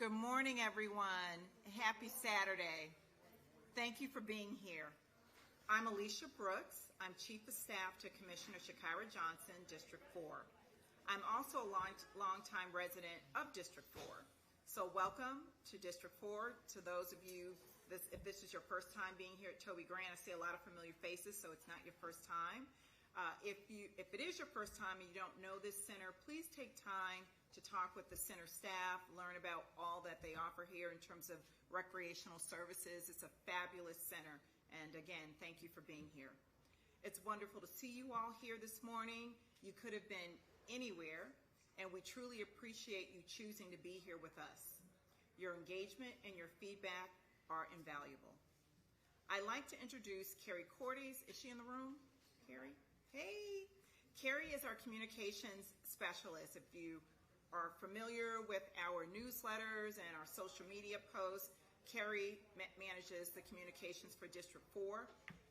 Good morning, everyone. Happy Saturday. Thank you for being here. I'm Alicia Brooks. I'm Chief of Staff to Commissioner Chakira Johnson, District 4. I'm also a longtime resident of District 4. So welcome to District 4. To those of you, if this is your first time being here at Toby Grant, I see a lot of familiar faces, so it's not your first time. If it is your first time and you don't know this center, please take time to talk with the center staff, learn about all that they offer here in terms of recreational services. It's a fabulous center. And again, thank you for being here. It's wonderful to see you all here this morning. You could have been anywhere, and we truly appreciate you choosing to be here with us. Your engagement and your feedback are invaluable. I'd like to introduce Carrie Cordes. Is she in the room? Carrie? Hey. Carrie is our communications specialist. If you are familiar with our newsletters and our social media posts, Carrie manages the communications for District 4.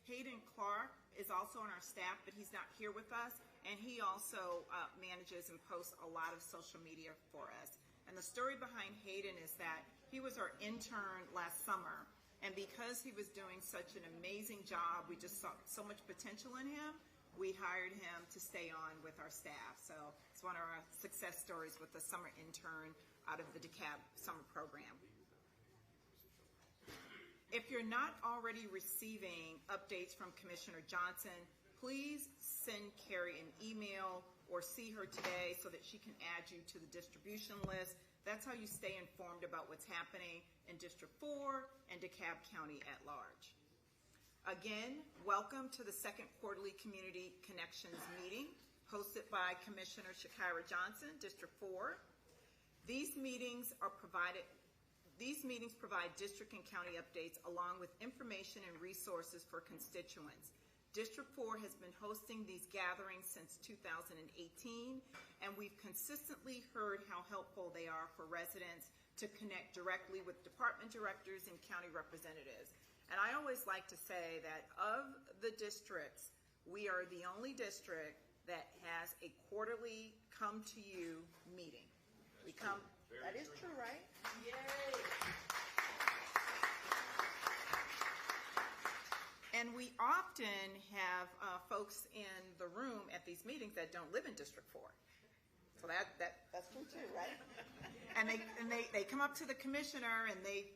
Hayden Clark is also on our staff, but he's not here with us, and he also manages and posts a lot of social media for us. And the story behind Hayden is that he was our intern last summer, and because he was doing such an amazing job, we just saw so much potential in him, we hired him to stay on with our staff. So it's one of our success stories with the summer intern out of the DeKalb summer program. If you're not already receiving updates from Commissioner Johnson, please send Carrie an email or see her today so that she can add you to the distribution list. That's how you stay informed about what's happening in District 4 and DeKalb County at large. Again, welcome to the second quarterly Community Connections meeting hosted by Commissioner Chakira Johnson, District 4. These meetings provide district and county updates along with information and resources for constituents. District 4 has been hosting these gatherings since 2018, and we've consistently heard how helpful they are for residents to connect directly with department directors and county representatives. And I always like to say that of the districts, we are the only district that has a quarterly come to you meeting. We come, that is true, right? Yay! And we often have folks in the room at these meetings that don't live in District 4. So that's true too, right? And they come up to the commissioner and they,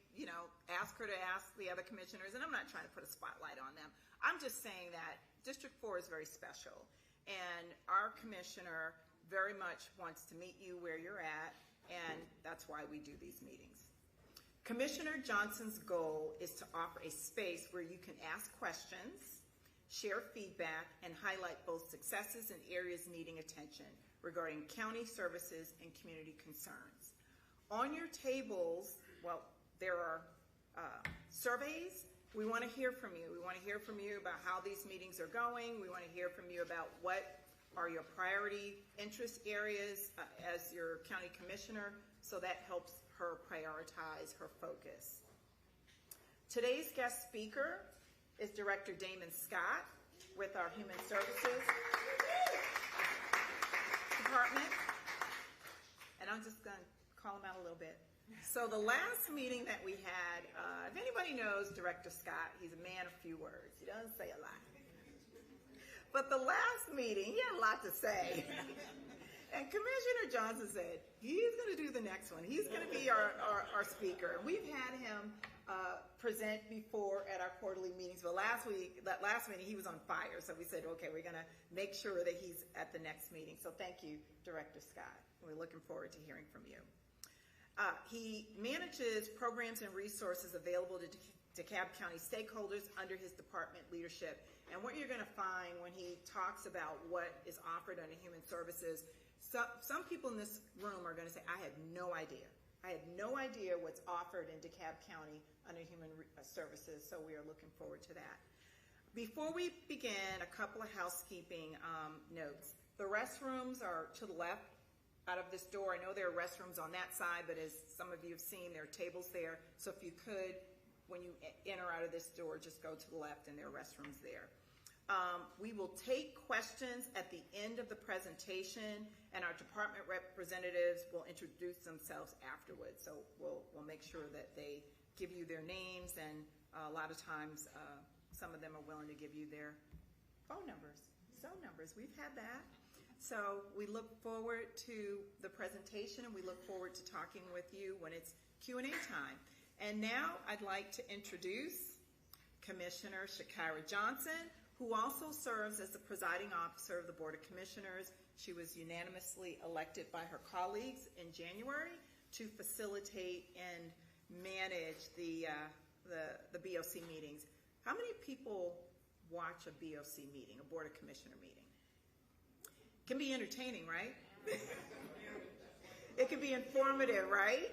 ask her to ask the other commissioners, and I'm not trying to put a spotlight on them. I'm just saying that District 4 is very special, and our commissioner very much wants to meet you where you're at, and that's why we do these meetings. Commissioner Johnson's goal is to offer a space where you can ask questions, share feedback, and highlight both successes and areas needing attention regarding county services and community concerns. On your tables, there are surveys. We want to hear from you. We want to hear from you about how these meetings are going. We want to hear from you about what are your priority interest areas as your county commissioner, so that helps her prioritize her focus. Today's guest speaker is Director Damon Scott with our Human Services Department. And I'm just going to call him out a little bit. So the last meeting that we had, if anybody knows Director Scott, he's a man of few words. He doesn't say a lot. But the last meeting, he had a lot to say. And Commissioner Johnson said, he's going to do the next one. He's going to be our speaker. We've had him present before at our quarterly meetings, but last meeting he was on fire. So we said, okay, we're going to make sure that he's at the next meeting. So thank you, Director Scott. We're looking forward to hearing from you. He manages programs and resources available to DeKalb County stakeholders under his department leadership. And what you're going to find when he talks about what is offered under Human Services, some people in this room are going to say, I have no idea. I have no idea what's offered in DeKalb County under Human Services, so we are looking forward to that. Before we begin, a couple of housekeeping notes. The restrooms are to the left out of this door. I know there are restrooms on that side, but as some of you have seen, there are tables there. So if you could, when you enter out of this door, just go to the left and there are restrooms there. We will take questions at the end of the presentation, and our department representatives will introduce themselves afterwards. So we'll make sure that they give you their names, and a lot of times some of them are willing to give you their phone numbers, cell numbers. We've had that. So we look forward to the presentation, and we look forward to talking with you when it's Q&A time. And now I'd like to introduce Commissioner Chakira Johnson, who also serves as the presiding officer of the Board of Commissioners. She was unanimously elected by her colleagues in January to facilitate and manage the BOC meetings. How many people watch a BOC meeting, a Board of Commissioner meeting? It can be entertaining, right? It can be informative, right?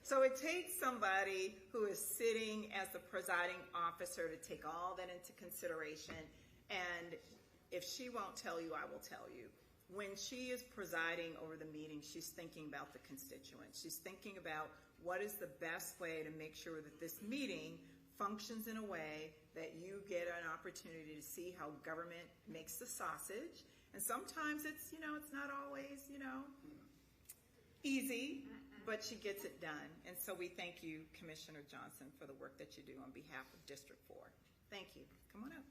So it takes somebody who is sitting as the presiding officer to take all that into consideration. And if she won't tell you, I will tell you. When she is presiding over the meeting, she's thinking about the constituents. She's thinking about what is the best way to make sure that this meeting functions in a way that you get an opportunity to see how government makes the sausage. And sometimes it's, it's not always, easy, but she gets it done. And so we thank you, Commissioner Johnson, for the work that you do on behalf of District 4. Thank you. Come on up.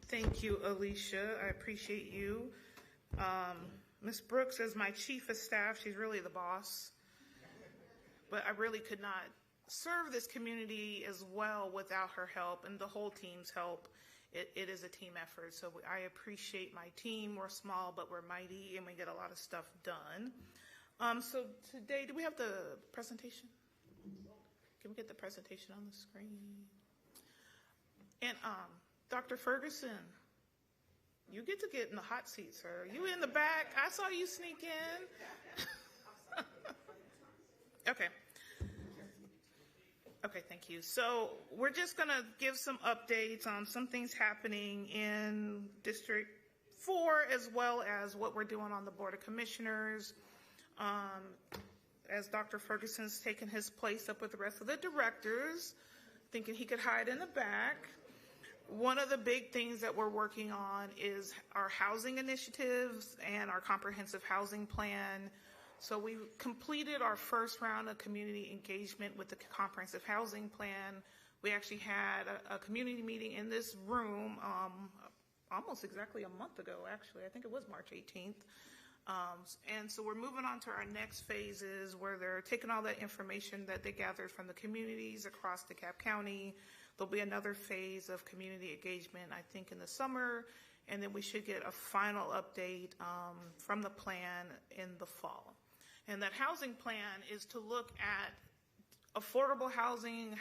Thank you, Alicia. I appreciate you. Ms. Brooks is my chief of staff. She's really the boss. But I really could not serve this community as well without her help and the whole team's help. It is a team effort, so I appreciate my team. We're small, but we're mighty, and we get a lot of stuff done. So today, do we have the presentation? Can we get the presentation on the screen? And Dr. Ferguson, you get to get in the hot seat, sir. You in the back. I saw you sneak in. Okay. Okay, thank you. So we're just going to give some updates on some things happening in District 4, as well as what we're doing on the Board of Commissioners. As Dr. Ferguson's taken his place up with the rest of the directors, thinking he could hide in the back. One of the big things that we're working on is our housing initiatives and our comprehensive housing plan. So we completed our first round of community engagement with the comprehensive housing plan. We actually had a community meeting in this room almost exactly a month ago, actually. I think it was March 18th. And so we're moving on to our next phases where they're taking all that information that they gathered from the communities across DeKalb County. There'll be another phase of community engagement, I think, in the summer. And then we should get a final update from the plan in the fall. And that housing plan is to look at affordable housing,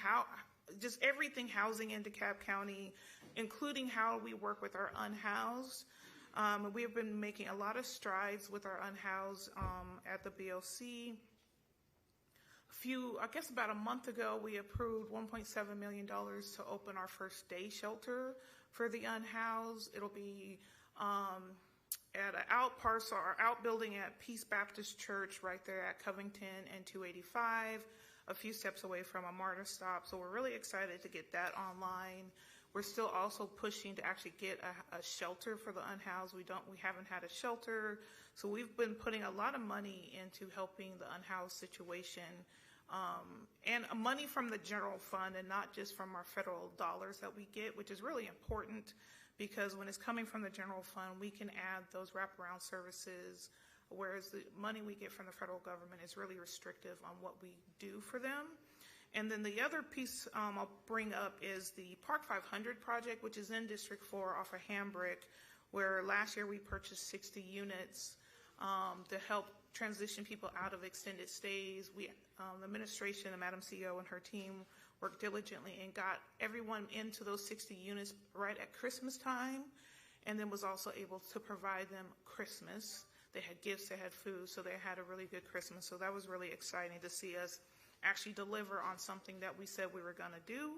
just everything housing in DeKalb County, including how we work with our unhoused. We have been making a lot of strides with our unhoused at the BOC. About a month ago, we approved $1.7 million to open our first day shelter for the unhoused. It'll be at an out parcel or outbuilding at Peace Baptist Church right there at Covington and 285, a few steps away from a MARTA stop. So we're really excited to get that online. We're still also pushing to actually get a shelter for the unhoused. We haven't had a shelter. So we've been putting a lot of money into helping the unhoused situation, and money from the general fund and not just from our federal dollars that we get, which is really important. Because when it's coming from the general fund, we can add those wraparound services, whereas the money we get from the federal government is really restrictive on what we do for them. And then the other piece I'll bring up is the Park 500 project, which is in District 4 off of Hambrick, where last year we purchased 60 units to help transition people out of extended stays. The administration, the Madam CEO and her team worked diligently and got everyone into those 60 units right at Christmas time, and then was also able to provide them Christmas. They had gifts, they had food, so they had a really good Christmas. So that was really exciting to see us actually deliver on something that we said we were going to do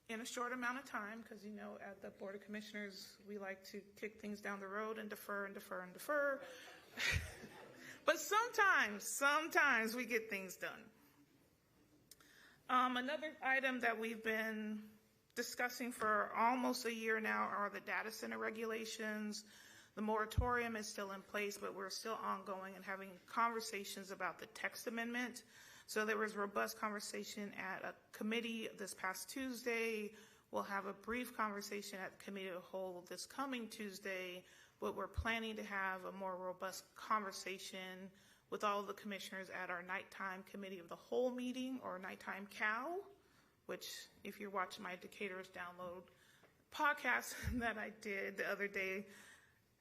in a short amount of time, because, at the Board of Commissioners, we like to kick things down the road and defer and defer and defer. But sometimes we get things done. Another item that we've been discussing for almost a year now are the data center regulations. The moratorium is still in place, but we're still ongoing and having conversations about the text amendment. So there was robust conversation at a committee this past Tuesday. We'll have a brief conversation at the committee of the whole this coming Tuesday, but we're planning to have a more robust conversation with all of the commissioners at our nighttime committee of the whole meeting, or nighttime COW, which if you're watching my Decatur's download podcast that I did the other day,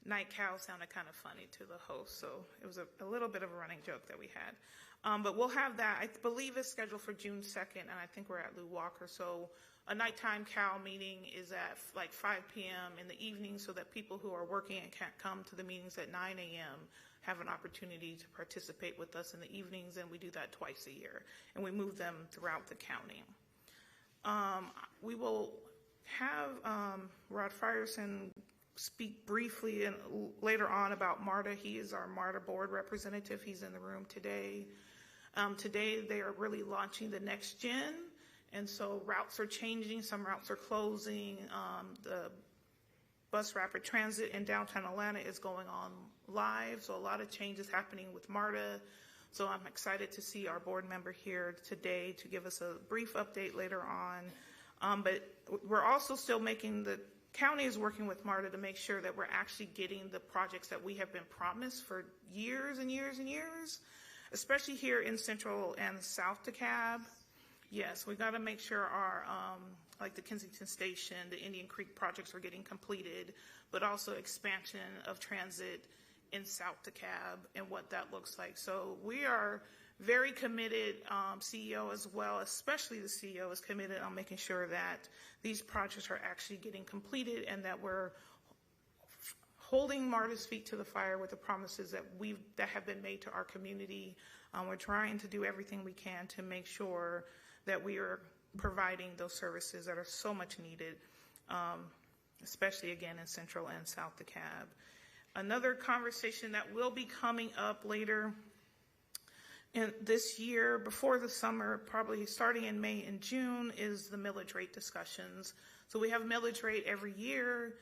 night cow sounded kind of funny to the host, so it was a little bit of a running joke that we had. But we'll have that. I believe it's scheduled for June 2nd, and I think we're at Lou Walker. So a nighttime cow meeting is at like 5 p.m. in the evening, so that people who are working and can't come to the meetings at 9 a.m. have an opportunity to participate with us in the evenings, and we do that twice a year, and we move them throughout the county. We will have Rod Frierson speak briefly and later on about MARTA. He is our MARTA board representative. He's in the room today. Today they are really launching the next gen, and so routes are changing. Some routes are closing. The bus rapid transit in downtown Atlanta is going on live, so a lot of changes happening with MARTA. So I'm excited to see our board member here today to give us a brief update later on. But we're also still the county is working with MARTA to make sure that we're actually getting the projects that we have been promised for years and years and years, especially here in Central and South DeKalb. Yes, we got to make sure our, like the Kensington Station, the Indian Creek projects are getting completed, but also expansion of transit in South DeKalb and what that looks like. So we are very committed, CEO as well, especially the CEO is committed on making sure that these projects are actually getting completed and that we're holding MARTA's feet to the fire with the promises that have been made to our community. We're trying to do everything we can to make sure that we are providing those services that are so much needed, especially again in Central and South DeKalb. Another conversation that will be coming up later in this year, before the summer, probably starting in May and June, is the millage rate discussions. So we have millage rate every year.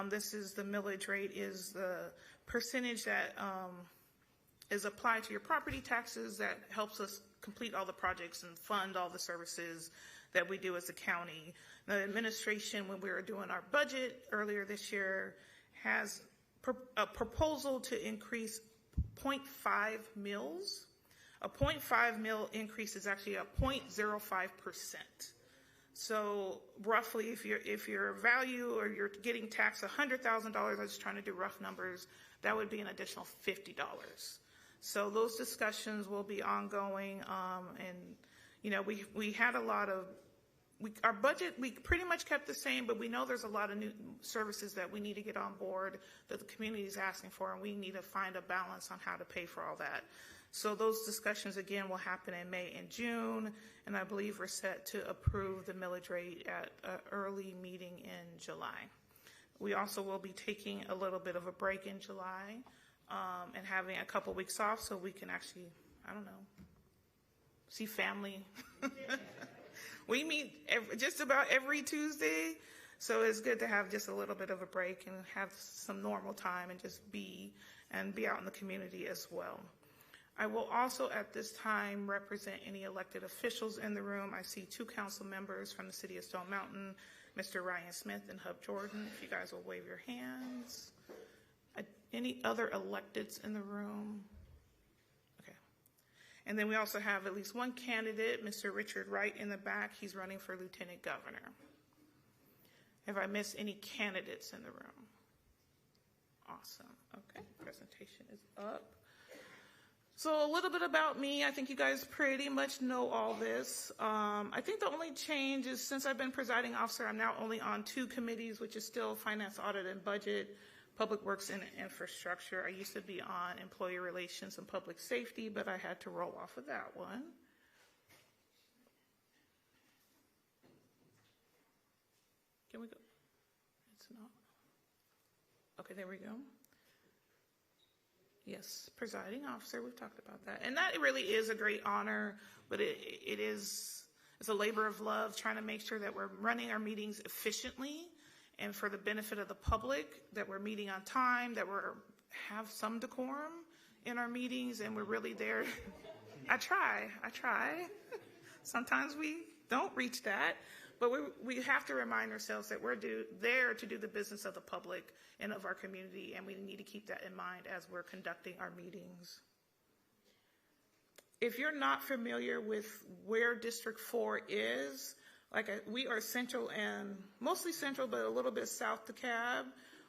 This is the millage rate is the percentage that is applied to your property taxes that helps us complete all the projects and fund all the services that we do as a county. The administration, when we were doing our budget earlier this year, has a proposal to increase 0.5 mils. A 0.5 mil increase is actually a 0.05%. So roughly, if your value or you're getting taxed $100,000, I'm just trying to do rough numbers, that would be an additional $50. So those discussions will be ongoing, and you know we had a lot of. Our budget, we pretty much kept the same, but we know there's a lot of new services that we need to get on board that the community is asking for, and we need to find a balance on how to pay for all that. So those discussions, again, will happen in May and June, and I believe we're set to approve the millage rate at an early meeting in July. We also will be taking a little bit of a break in July and having a couple weeks off so we can actually, I don't know, see family. We meet just about every Tuesday, so it's good to have just a little bit of a break and have some normal time and just be out in the community as well. I will also at this time represent any elected officials in the room. I see 2 council members from the city of Stone Mountain, Mr. Ryan Smith and Hub Jordan. If you guys will wave your hands. Any other electeds in the room? And then we also have at least one candidate, Mr. Richard Wright in the back. He's running for lieutenant governor. Have I missed any candidates in the room? Awesome. Okay, presentation is up. So a little bit about me. I think you guys pretty much know all this. I think the only change is since I've been presiding officer, I'm now only on 2 committees, which is still finance, audit, and budget. Public Works and Infrastructure. I used to be on Employee Relations and Public Safety, but I had to roll off of that one. Can we go? It's not. Okay, there we go. Yes, presiding officer, we've talked about that. And that really is a great honor, but it is It's a labor of love, trying to make sure that we're running our meetings efficiently and for the benefit of the public, that we're meeting on time, that have some decorum in our meetings, and we're really there. I try. Sometimes we don't reach that, but we have to remind ourselves that we're there to do the business of the public and of our community, and we need to keep that in mind as we're conducting our meetings. If you're not familiar with where District 4 is, we are central and mostly central, but a little bit south to Cab.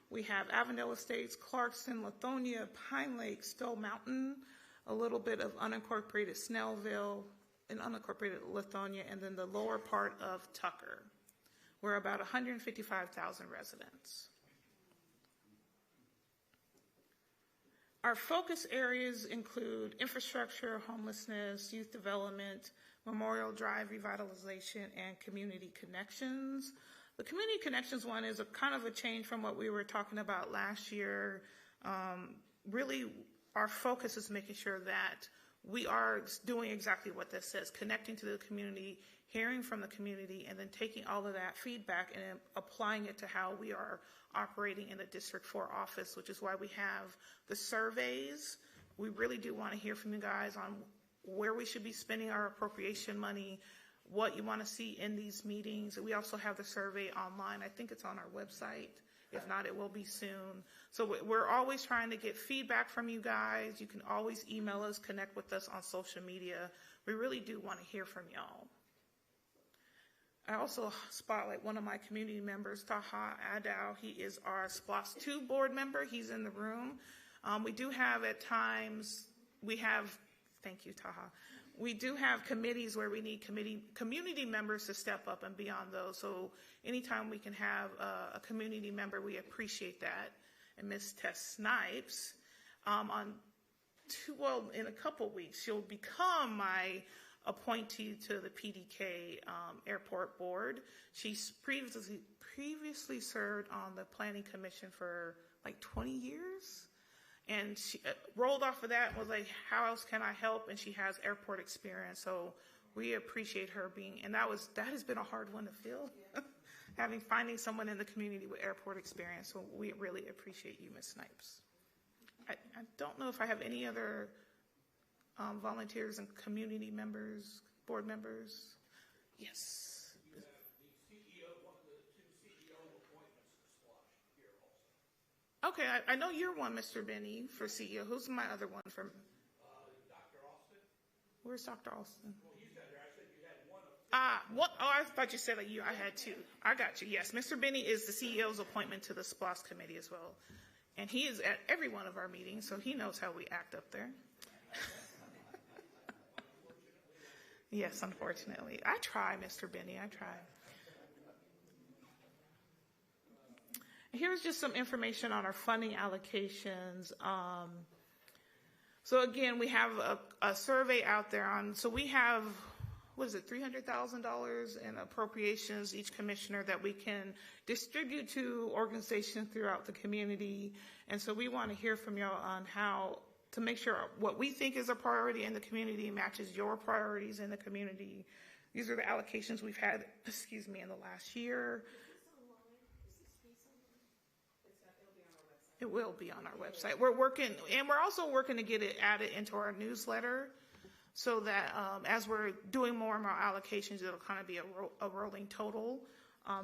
We have Avondale Estates, Clarkson, Lithonia, Pine Lake, Stowe Mountain, a little bit of unincorporated Snellville, and unincorporated Lithonia, and then the lower part of Tucker. We're about 155,000 residents. Our focus areas include infrastructure, homelessness, youth development, Memorial Drive revitalization, and community connections. The community connections one is a kind of a change from what we were talking about last year. Really, our focus is making sure that we are doing exactly what this says, connecting to the community, hearing from the community, and then taking all of that feedback and applying it to how we are operating in the District 4 office, which is why we have the surveys. We really do want to hear from you guys on where we should be spending our appropriation money, what you want to see in these meetings. We also have the survey online. I think it's on our website. If not, it will be soon. So we're always trying to get feedback from you guys. You can always email us, connect with us on social media. We really do want to hear from y'all. I also spotlight one of my community members, Taha Adow. He is our SPLOS 2 board member. He's in the room. We do have at times, thank you, Taha. We do have committees where we need community members to step up and be on those. So anytime we can have a community member, we appreciate that. And Ms. Tess Snipes, in a couple weeks, she'll become my appointee to the PDK Airport Board. She's previously served on the Planning Commission for like 20 years. And she rolled off of that and was like, how else can I help? And she has airport experience. So we appreciate her and that has been a hard one to fill, finding someone in the community with airport experience. So we really appreciate you, Ms. Snipes. I don't know if I have any other volunteers and community members, board members. Yes. You have the CEO, one of the two CEO appointments to SPLOSH here also. Okay, I know you're one, Mr. Benny, for CEO. Who's my other one from? Dr. Austin. Where's Dr. Austin? Well, you said there. I said you had one of two. I thought you said I had two. I got you. Yes, Mr. Benny is the CEO's appointment to the SPLOS committee as well. And he is at every one of our meetings, so he knows how we act up there. Yes, unfortunately. I try, Mr. Benny, I try. Here's just some information on our funding allocations. So again, we have a survey out there so we have, $300,000 in appropriations, each commissioner, that we can distribute to organizations throughout the community. And so we want to hear from y'all on how to make sure what we think is a priority in the community matches your priorities in the community. These are the allocations we've had, in the last year. It will be on our website. We're also working to get it added into our newsletter so that as we're doing more and more allocations, it'll kind of be a rolling total.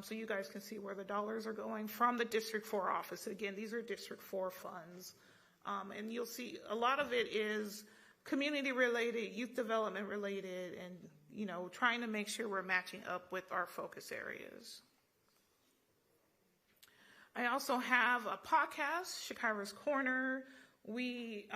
So you guys can see where the dollars are going from the District 4 office. Again, these are District 4 funds. And you'll see a lot of it is community related, youth development related, and, trying to make sure we're matching up with our focus areas. I also have a podcast, Chakira's Corner. We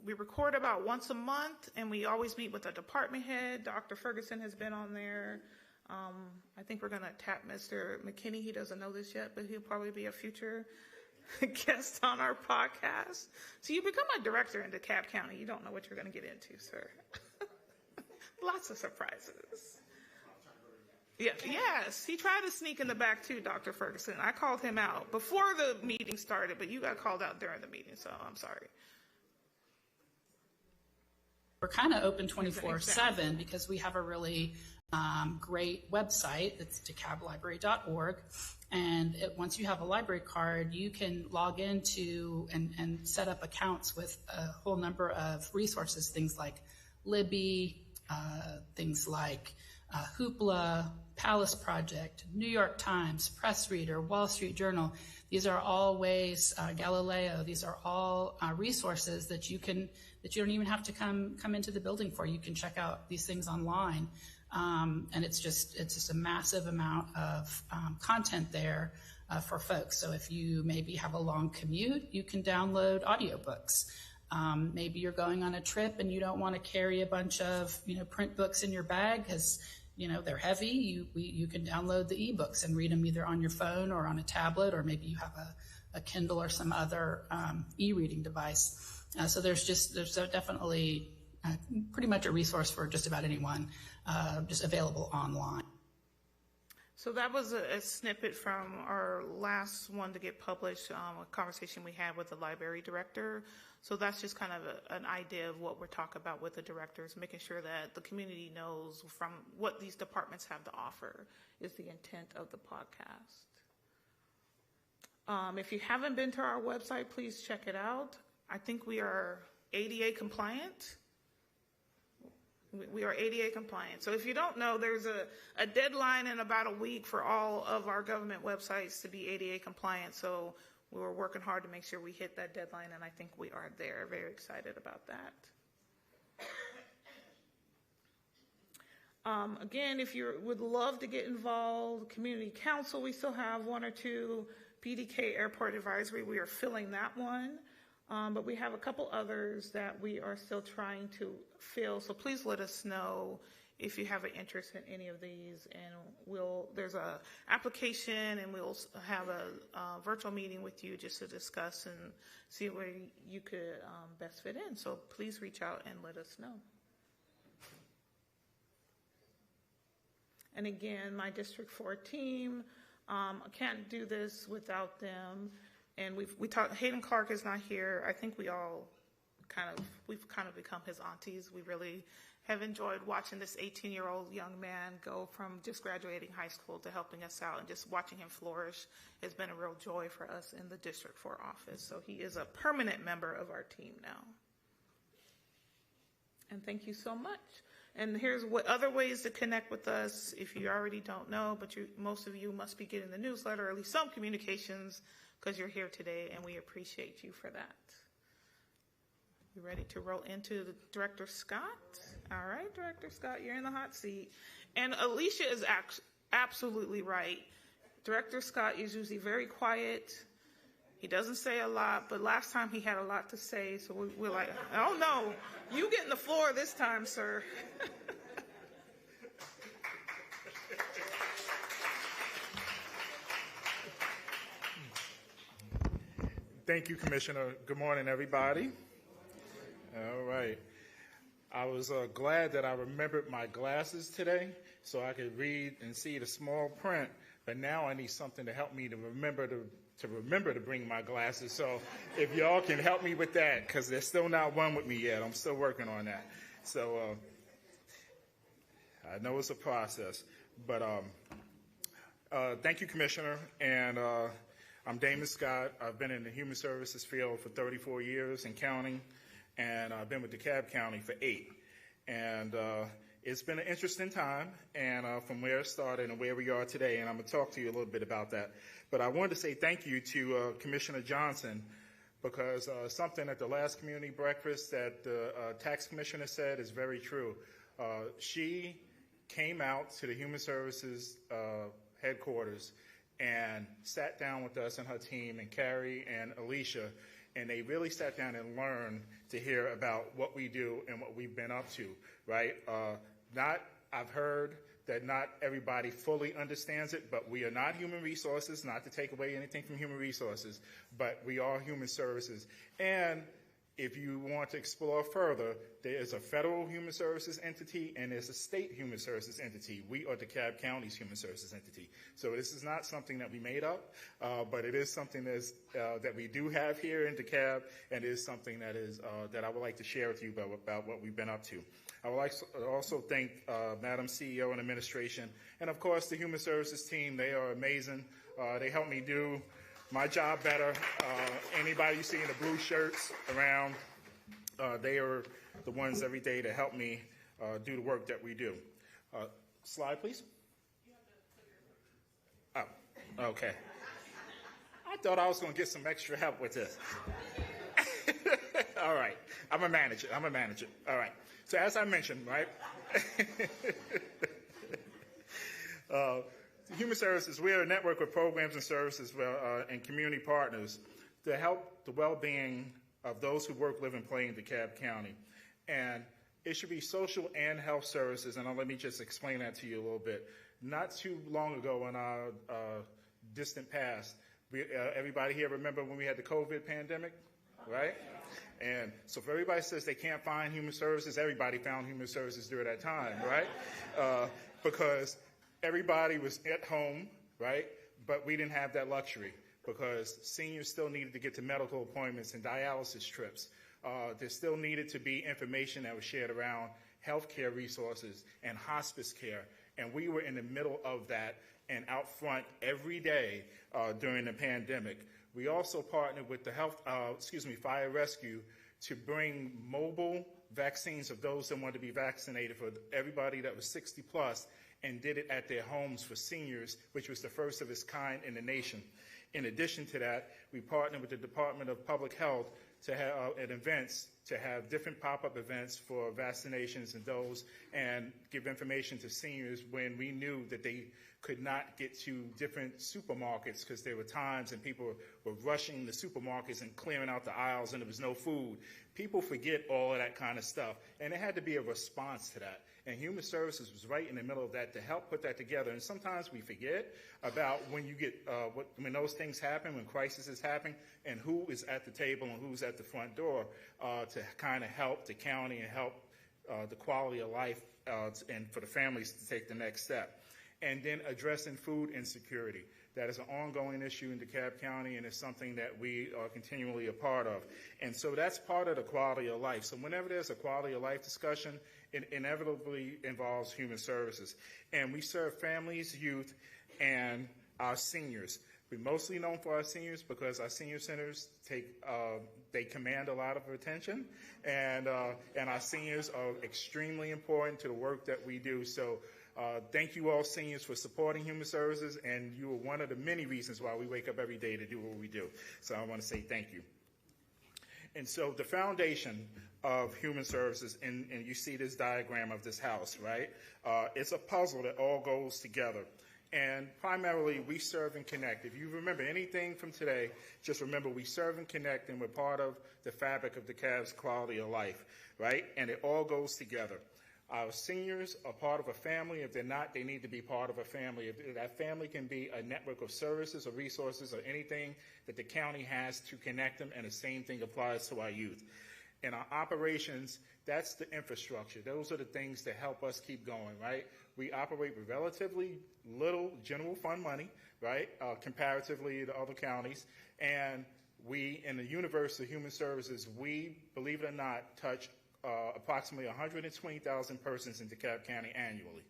record about once a month, and we always meet with a department head. Dr. Ferguson has been on there. I think we're going to tap Mr. McKinney. He doesn't know this yet, but he'll probably be a future guest on our podcast. So you become a director in DeKalb County. You don't know what you're going to get into, sir. Lots of surprises. Yeah, yes, he tried to sneak in the back too, Dr. Ferguson. I called him out before the meeting started, but you got called out during the meeting, so I'm sorry. we're kind of open 24/7 because we have a really great website. It's dekalblibrary.org. And once you have a library card, you can log into and set up accounts with a whole number of resources, things like Libby, things like Hoopla, Palace Project, New York Times, Press Reader, Wall Street Journal. These are all ways, Galileo, these are all resources that you don't even have to come into the building for. You can check out these things online. And it's just a massive amount of content there for folks. So if you maybe have a long commute, you can download audiobooks. Maybe you're going on a trip and you don't want to carry a bunch of print books in your bag because they're heavy. You can download the ebooks and read them either on your phone or on a tablet, or maybe you have a Kindle or some other e-reading device. So there's definitely pretty much a resource for just about anyone, just available online. So that was a snippet from our last one to get published, a conversation we had with the library director. So that's just kind of an idea of what we're talking about with the directors, making sure that the community knows from what these departments have to offer is the intent of the podcast. If you haven't been to our website, please check it out. I think we are ADA compliant. We are ADA compliant. So if you don't know, there's a deadline in about a week for all of our government websites to be ADA compliant. So we were working hard to make sure we hit that deadline, and I think we are there. Very excited about that. Again, if you would love to get involved, community council, we still have one or two. PDK Airport Advisory, we are filling that one. But we have a couple others that we are still trying to fill. So please let us know if you have an interest in any of these. And there's a application, and we'll have a virtual meeting with you just to discuss and see where you could best fit in. So please reach out and let us know. And again, my District 4 team, I can't do this without them. And we talked. Hayden Clark is not here. I think we've kind of become his aunties. We really have enjoyed watching this 18-year-old young man go from just graduating high school to helping us out, and just watching him flourish has been a real joy for us in the District 4 office. So he is a permanent member of our team now. And thank you so much. And here's other ways to connect with us if you already don't know, but most of you must be getting the newsletter, or at least some communications, because you're here today, and we appreciate you for that. You ready to roll into Director Scott? All right, Director Scott, you're in the hot seat. And Alicia is absolutely right. Director Scott is usually very quiet. He doesn't say a lot, but last time he had a lot to say, so we're like, oh no, you getting the floor this time, sir. Thank you, Commissioner. Good morning, everybody. All right. I was glad that I remembered my glasses today so I could read and see the small print, but now I need something to help me to remember to bring my glasses. So if y'all can help me with that, because there's still not one with me yet. I'm still working on that. So I know it's a process, but thank you, Commissioner. And I'm Damon Scott. I've been in the human services field for 34 years and counting, and I've been with DeKalb County for 8. And it's been an interesting time, and from where it started and where we are today, and I'm going to talk to you a little bit about that. But I wanted to say thank you to Commissioner Johnson, because something at the last community breakfast that the tax commissioner said is very true. She came out to the human services headquarters and sat down with us and her team, and Carrie and Alicia, and they really sat down and learned to hear about what we do and what we've been up to, right? I've heard that not everybody fully understands it, but we are not human resources, not to take away anything from human resources, but we are human services. And If you want to explore further, there is a federal human services entity and there's a state human services entity. We are DeKalb County's human services entity. So this is not something that we made up, but it is something that we do have here in DeKalb, and it is something that I would like to share with you about what we've been up to. I would like to also thank Madam CEO and administration, and of course the human services team. They are amazing. They help me do my job better. Anybody you see in the blue shirts around, they are the ones every day to help me do the work that we do. Slide, please. Oh, okay. I thought I was going to get some extra help with this. All right. I'm a manager. All right. So as I mentioned, right? Human Services, we are a network of programs and services and community partners to help the well-being of those who work, live, and play in DeKalb County. And it should be social and health services, and let me just explain that to you a little bit. Not too long ago in our distant past, everybody here remember when we had the COVID pandemic, right? And so if everybody says they can't find human services, everybody found human services during that time, right? Because everybody was at home, right? But we didn't have that luxury because seniors still needed to get to medical appointments and dialysis trips. There still needed to be information that was shared around healthcare resources and hospice care. And we were in the middle of that and out front every day during the pandemic. We also partnered with the fire rescue to bring mobile vaccines of those that wanted to be vaccinated for everybody that was 60 plus, and did it at their homes for seniors, which was the first of its kind in the nation. In addition to that, we partnered with the Department of Public Health to have at events to have different pop-up events for vaccinations and give information to seniors when we knew that they could not get to different supermarkets because there were times and people were rushing the supermarkets and clearing out the aisles and there was no food. People forget all of that kind of stuff, and there had to be a response to that. And Human Services was right in the middle of that to help put that together. And sometimes we forget about when you get when those things happen, when crises happen, and who is at the table and who's at the front door to kind of help the county and help the quality of life and for the families to take the next step. And then addressing food insecurity. That is an ongoing issue in DeKalb County, and it's something that we are continually a part of. And so that's part of the quality of life. So whenever there's a quality of life discussion, it inevitably involves human services. And we serve families, youth, and our seniors. We're mostly known for our seniors because our senior centers they command a lot of attention, and our seniors are extremely important to the work that we do. So thank you all seniors for supporting Human Services, and you are one of the many reasons why we wake up every day to do what we do. So I want to say thank you. And so the foundation of Human Services, and you see this diagram of this house, right? It's a puzzle that all goes together. And primarily, we serve and connect. If you remember anything from today, just remember we serve and connect, and we're part of the fabric of DeKalb's quality of life, right? And it all goes together. Our seniors are part of a family. If they're not, they need to be part of a family. If that family can be a network of services or resources or anything that the county has to connect them, and the same thing applies to our youth. In our operations, that's the infrastructure. Those are the things that help us keep going, right? We operate with relatively little general fund money, right, comparatively to other counties. And we, in the universe of human services, we, believe it or not, touch approximately 120,000 persons in DeKalb County annually,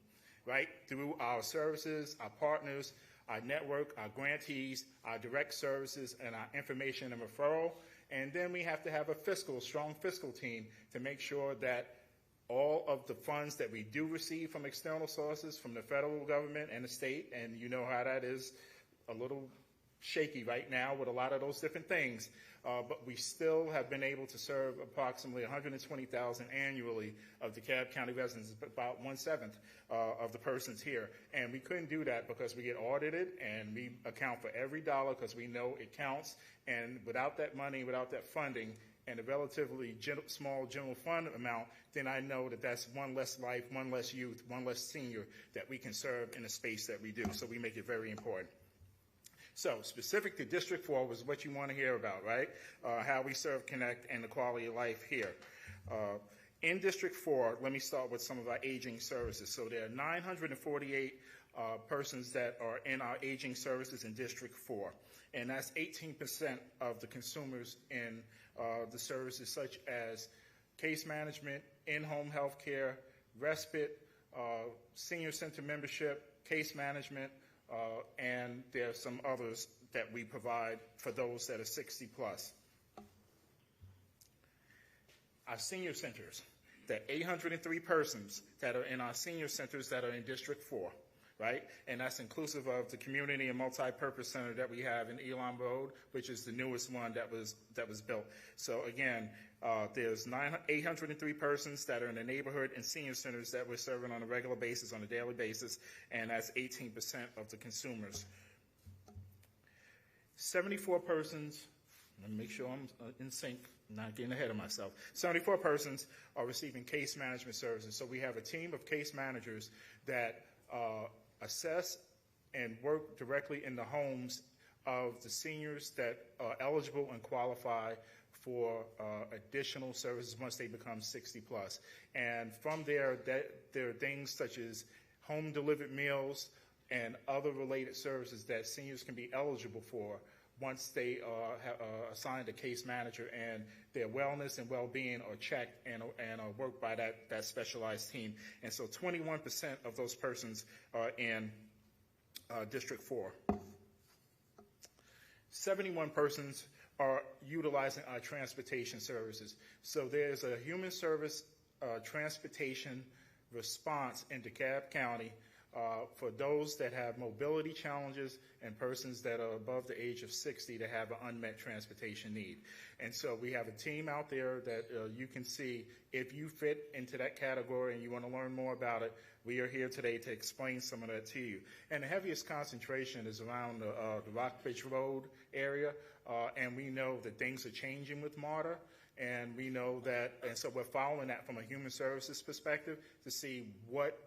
right, through our services, our partners, our network, our grantees, our direct services, and our information and referral. And then we have to have a strong fiscal team to make sure that all of the funds that we do receive from external sources, from the federal government and the state, and you know how that is a little shaky right now with a lot of those different things, but we still have been able to serve approximately 120,000 annually of DeKalb County residents, about 1/7 of the persons here. And we couldn't do that because we get audited and we account for every dollar because we know it counts. And without that money, without that funding, and a relatively small general fund amount, then I know that that's one less life, one less youth, one less senior that we can serve in the space that we do. So we make it very important. So specific to District 4 was what you want to hear about, right? How we serve, connect, and the quality of life here. In District 4, let me start with some of our aging services. So there are 948 persons that are in our aging services in District 4, and that's 18% of the consumers in the services such as case management, in-home health care, respite, senior center membership, case management, and there are some others that we provide for those that are 60 plus. Our senior centers, there are 803 persons that are in our senior centers that are in District 4, right? And that's inclusive of the community and multi-purpose center that we have in Elon Road, which is the newest one that was built. So again, there's 803 persons that are in the neighborhood and senior centers that we're serving on a regular basis, on a daily basis, and that's 18% of the consumers. 74 persons, let me make sure I'm in sync, not getting ahead of myself. 74 persons are receiving case management services. So we have a team of case managers that assess and work directly in the homes of the seniors that are eligible and qualify for additional services once they become 60 plus. And from there, there are things such as home delivered meals and other related services that seniors can be eligible for once they have assigned a case manager, and their wellness and well-being are checked and are worked by that specialized team. And so 21% of those persons are in District 4. 71 persons are utilizing our transportation services. So there's a human service transportation response in DeKalb County for those that have mobility challenges and persons that are above the age of 60 that have an unmet transportation need. And so we have a team out there that you can see if you fit into that category and you want to learn more about it. We are here today to explain some of that to you. And the heaviest concentration is around the Rockbridge Road area, and we know that things are changing with MARTA. And we know that, and so we're following that from a human services perspective to see what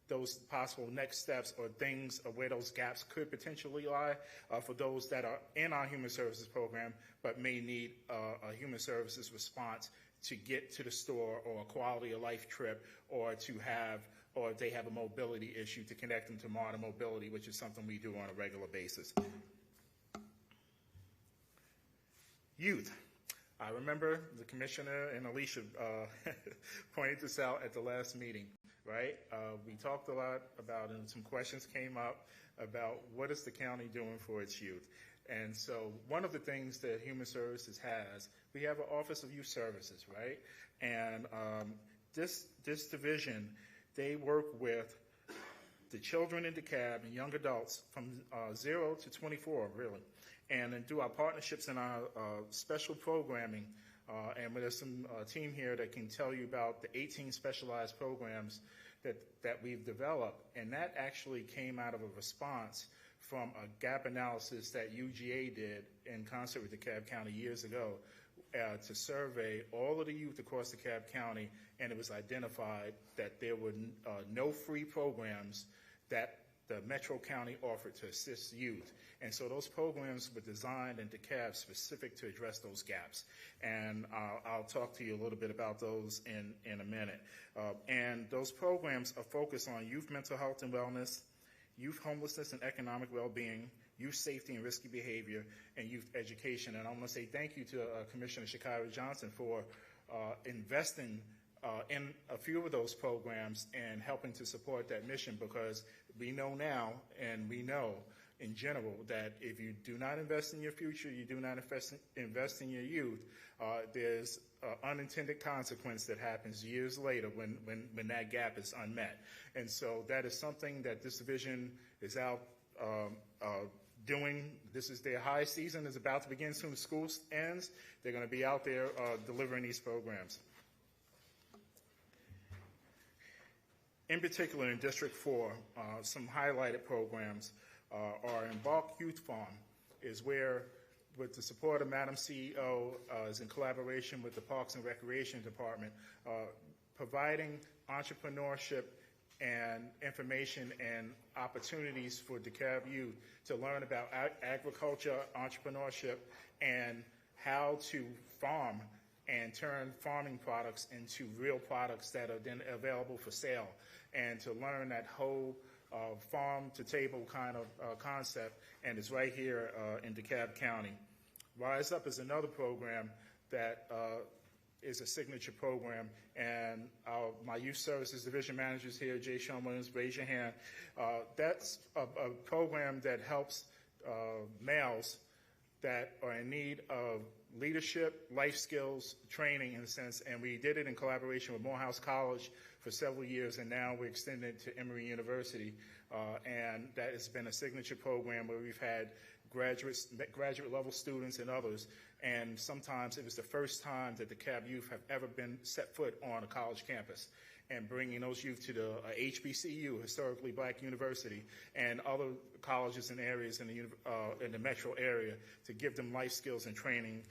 those possible next steps or things or where those gaps could potentially lie for those that are in our human services program but may need a human services response to get to the store, or a quality of life trip, or if they have a mobility issue, to connect them to MARTA Mobility, which is something we do on a regular basis. Youth. I remember the commissioner and Alicia pointed this out at the last meeting. Right? We talked a lot about, and some questions came up about what is the county doing for its youth. And so one of the things that Human Services has, we have an Office of Youth Services, right? And this division, they work with the children in DeKalb and young adults from 0 to 24, really. And then do our partnerships and our special programming. And there's some team here that can tell you about the 18 specialized programs that we've developed. And that actually came out of a response from a gap analysis that UGA did in concert with DeKalb County years ago to survey all of the youth across DeKalb County. And it was identified that there were no free programs that the Metro County offered to assist youth. And so those programs were designed in DeKalb specific to address those gaps. And I'll talk to you a little bit about those in a minute. And those programs are focused on youth mental health and wellness, youth homelessness and economic well-being, youth safety and risky behavior, and youth education. And I want to say thank you to Commissioner Chakira Johnson for investing in a few of those programs and helping to support that mission, because we know now, and we know in general, that if you do not invest in your future, you do not invest in your youth, there's unintended consequence that happens years later when that gap is unmet. And so that is something that this division is out doing. This is their high season, is about to begin soon as school ends. They're going to be out there delivering these programs. In particular, in District 4, some highlighted programs are Embark Youth Farm, is where, with the support of Madam CEO, is in collaboration with the Parks and Recreation Department, providing entrepreneurship and information and opportunities for DeKalb youth to learn about agriculture, entrepreneurship, and how to farm and turn farming products into real products that are then available for sale, and to learn that whole farm-to-table kind of concept, and it's right here in DeKalb County. Rise Up is another program that is a signature program, and my youth services division managers here, Jay Sean Williams, raise your hand. That's a program that helps males that are in need of leadership, life skills, training in a sense, and we did it in collaboration with Morehouse College for several years, and now we're extending it to Emory University, and that has been a signature program where we've had graduate level students and others, and sometimes it was the first time that the DeKalb youth have ever been set foot on a college campus, and bringing those youth to the HBCU, historically black university, and other colleges and areas in the metro area to give them life skills and training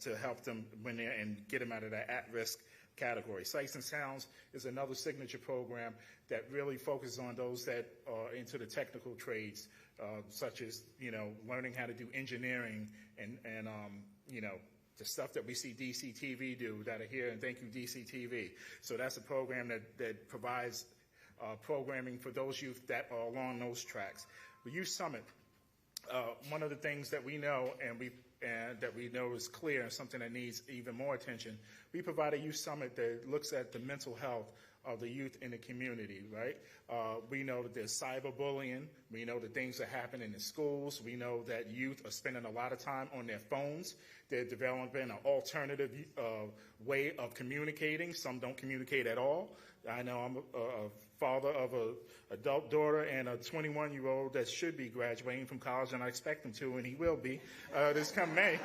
to help them when they're and get them out of that at-risk category. Sights and Sounds is another signature program that really focuses on those that are into the technical trades, such as, learning how to do engineering and the stuff that we see DCTV do that are here, and thank you, DCTV. So that's a program that provides programming for those youth that are along those tracks. The Youth Summit, one of the things that we know that we know is clear and something that needs even more attention, we provide a youth summit that looks at the mental health of the youth in the community, right? We know that there's cyberbullying. We know that things are happening in schools. We know that youth are spending a lot of time on their phones. They're developing an alternative way of communicating. Some don't communicate at all. I know I'm a father of an adult daughter and a 21-year-old that should be graduating from college, and I expect him to, and he will be this come May.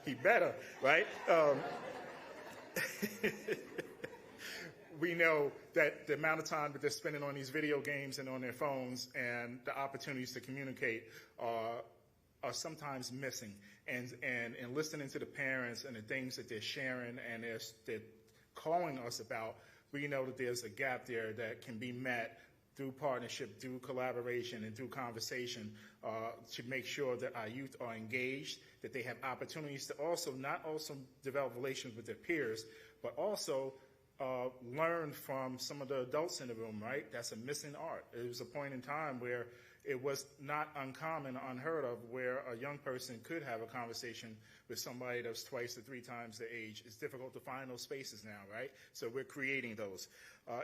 He better, right? We know that the amount of time that they're spending on these video games and on their phones and the opportunities to communicate are sometimes missing. And listening to the parents and the things that they're sharing and they're calling us about, we know that there's a gap there that can be met through partnership, through collaboration, and through conversation to make sure that our youth are engaged, that they have opportunities to not also develop relations with their peers, but also learn from some of the adults in the room, right? That's a missing art. It was a point in time where it was not uncommon, unheard of, where a young person could have a conversation with somebody that's twice or three times their age. It's difficult to find those spaces now, right? So we're creating those.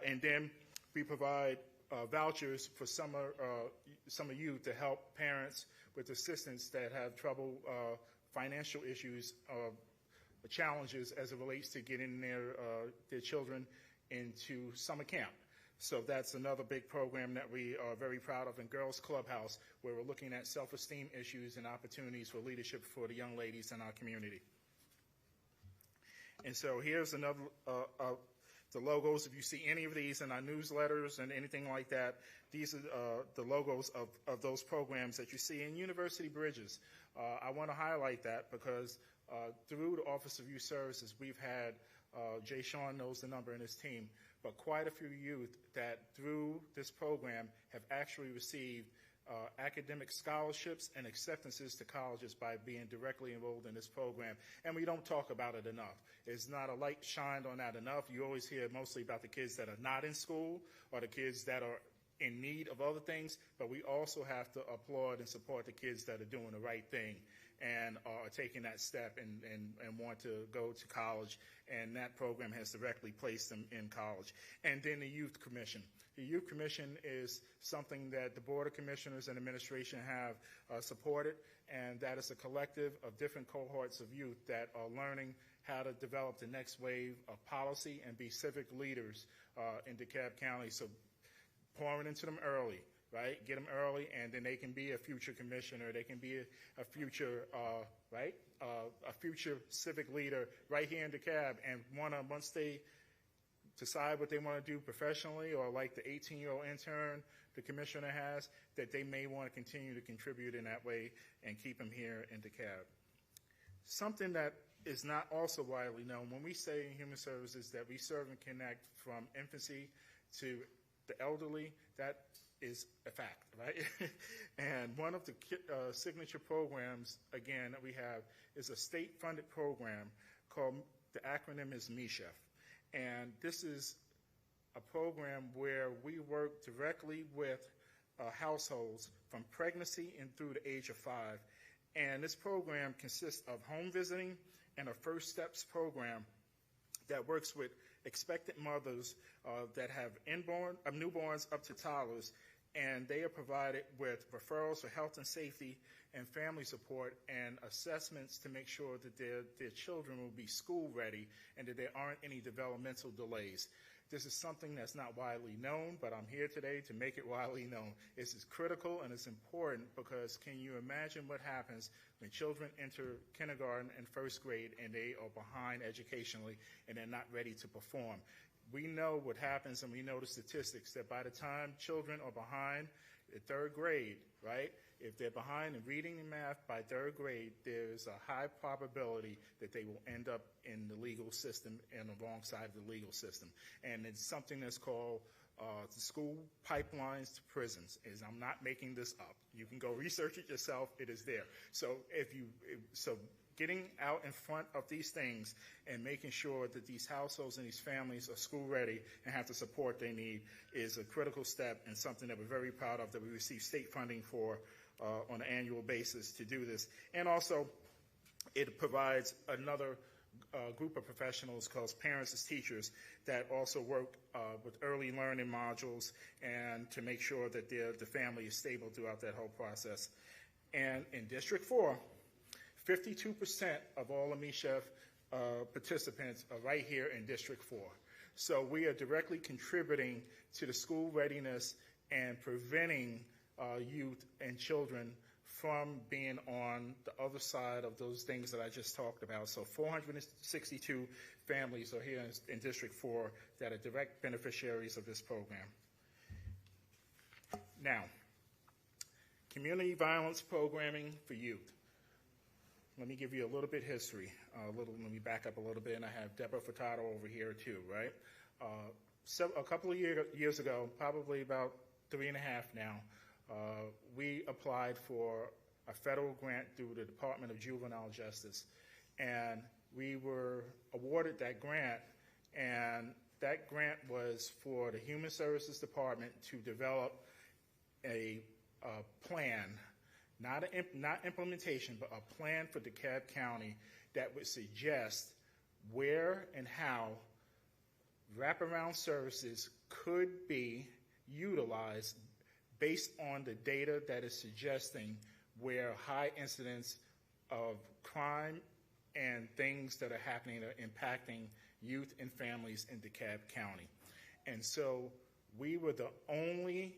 And then we provide vouchers for summer youth to help parents with assistance that have trouble, financial issues, challenges as it relates to getting their children into summer camp. So that's another big program that we are very proud of in Girls Clubhouse, where we're looking at self-esteem issues and opportunities for leadership for the young ladies in our community. And so here's another, the logos. If you see any of these in our newsletters and anything like that, these are the logos of those programs that you see in University Bridges. I want to highlight that because through the Office of Youth Services, we've had, Jay Sean knows the number in his team, but quite a few youth that through this program have actually received academic scholarships and acceptances to colleges by being directly enrolled in this program. And we don't talk about it enough. It's not a light shined on that enough. You always hear mostly about the kids that are not in school or the kids that are in need of other things, but we also have to applaud and support the kids that are doing the right thing and are taking that step and want to go to college, and that program has directly placed them in college. And then the Youth Commission. The Youth Commission is something that the Board of Commissioners and administration have supported, and that is a collective of different cohorts of youth that are learning how to develop the next wave of policy and be civic leaders in DeKalb County. So pouring into them early. Right? Get them early, and then they can be a future commissioner. They can be a future, a future civic leader right here in DeKalb. And once they decide what they want to do professionally, or like the 18-year-old intern the commissioner has, that they may want to continue to contribute in that way and keep them here in DeKalb. Something that is not also widely known, when we say in human services that we serve and connect from infancy to the elderly, that is a fact, right? And one of the signature programs, again, that we have is a state-funded program called, the acronym is MESHF. And this is a program where we work directly with households from pregnancy and through the age of 5. And this program consists of home visiting and a First Steps program that works with expectant mothers that have newborns up to toddlers, and they are provided with referrals for health and safety and family support and assessments to make sure that their children will be school ready and that there aren't any developmental delays. This is something that's not widely known, but I'm here today to make it widely known. This is critical and it's important because can you imagine what happens when children enter kindergarten and first grade and they are behind educationally and they're not ready to perform? We know what happens, and we know the statistics that by the time children are behind in third grade, right? If they're behind in reading and math by third grade, there's a high probability that they will end up in the legal system and the wrong side of the legal system. And it's something that's called the school pipelines to prisons. I'm not making this up. You can go research it yourself. It is there. So getting out in front of these things and making sure that these households and these families are school ready and have the support they need is a critical step and something that we're very proud of, that we receive state funding for on an annual basis to do this. And also, it provides another group of professionals called Parents as Teachers that also work with early learning modules and to make sure that the family is stable throughout that whole process. And in District 4, 52% of all the MESHF participants are right here in District 4. So we are directly contributing to the school readiness and preventing youth and children from being on the other side of those things that I just talked about. So 462 families are here in District 4 that are direct beneficiaries of this program. Now, community violence programming for youth. Let me give you a little bit history. Let me back up a little bit, and I have Deborah Furtado over here too, right? A couple of years ago, probably about 3.5 now, we applied for a federal grant through the Department of Juvenile Justice, and we were awarded that grant, and that grant was for the Human Services Department to develop a plan, not implementation, but a plan for DeKalb County that would suggest where and how wraparound services could be utilized based on the data that is suggesting where high incidence of crime and things that are happening that are impacting youth and families in DeKalb County. And so we were the only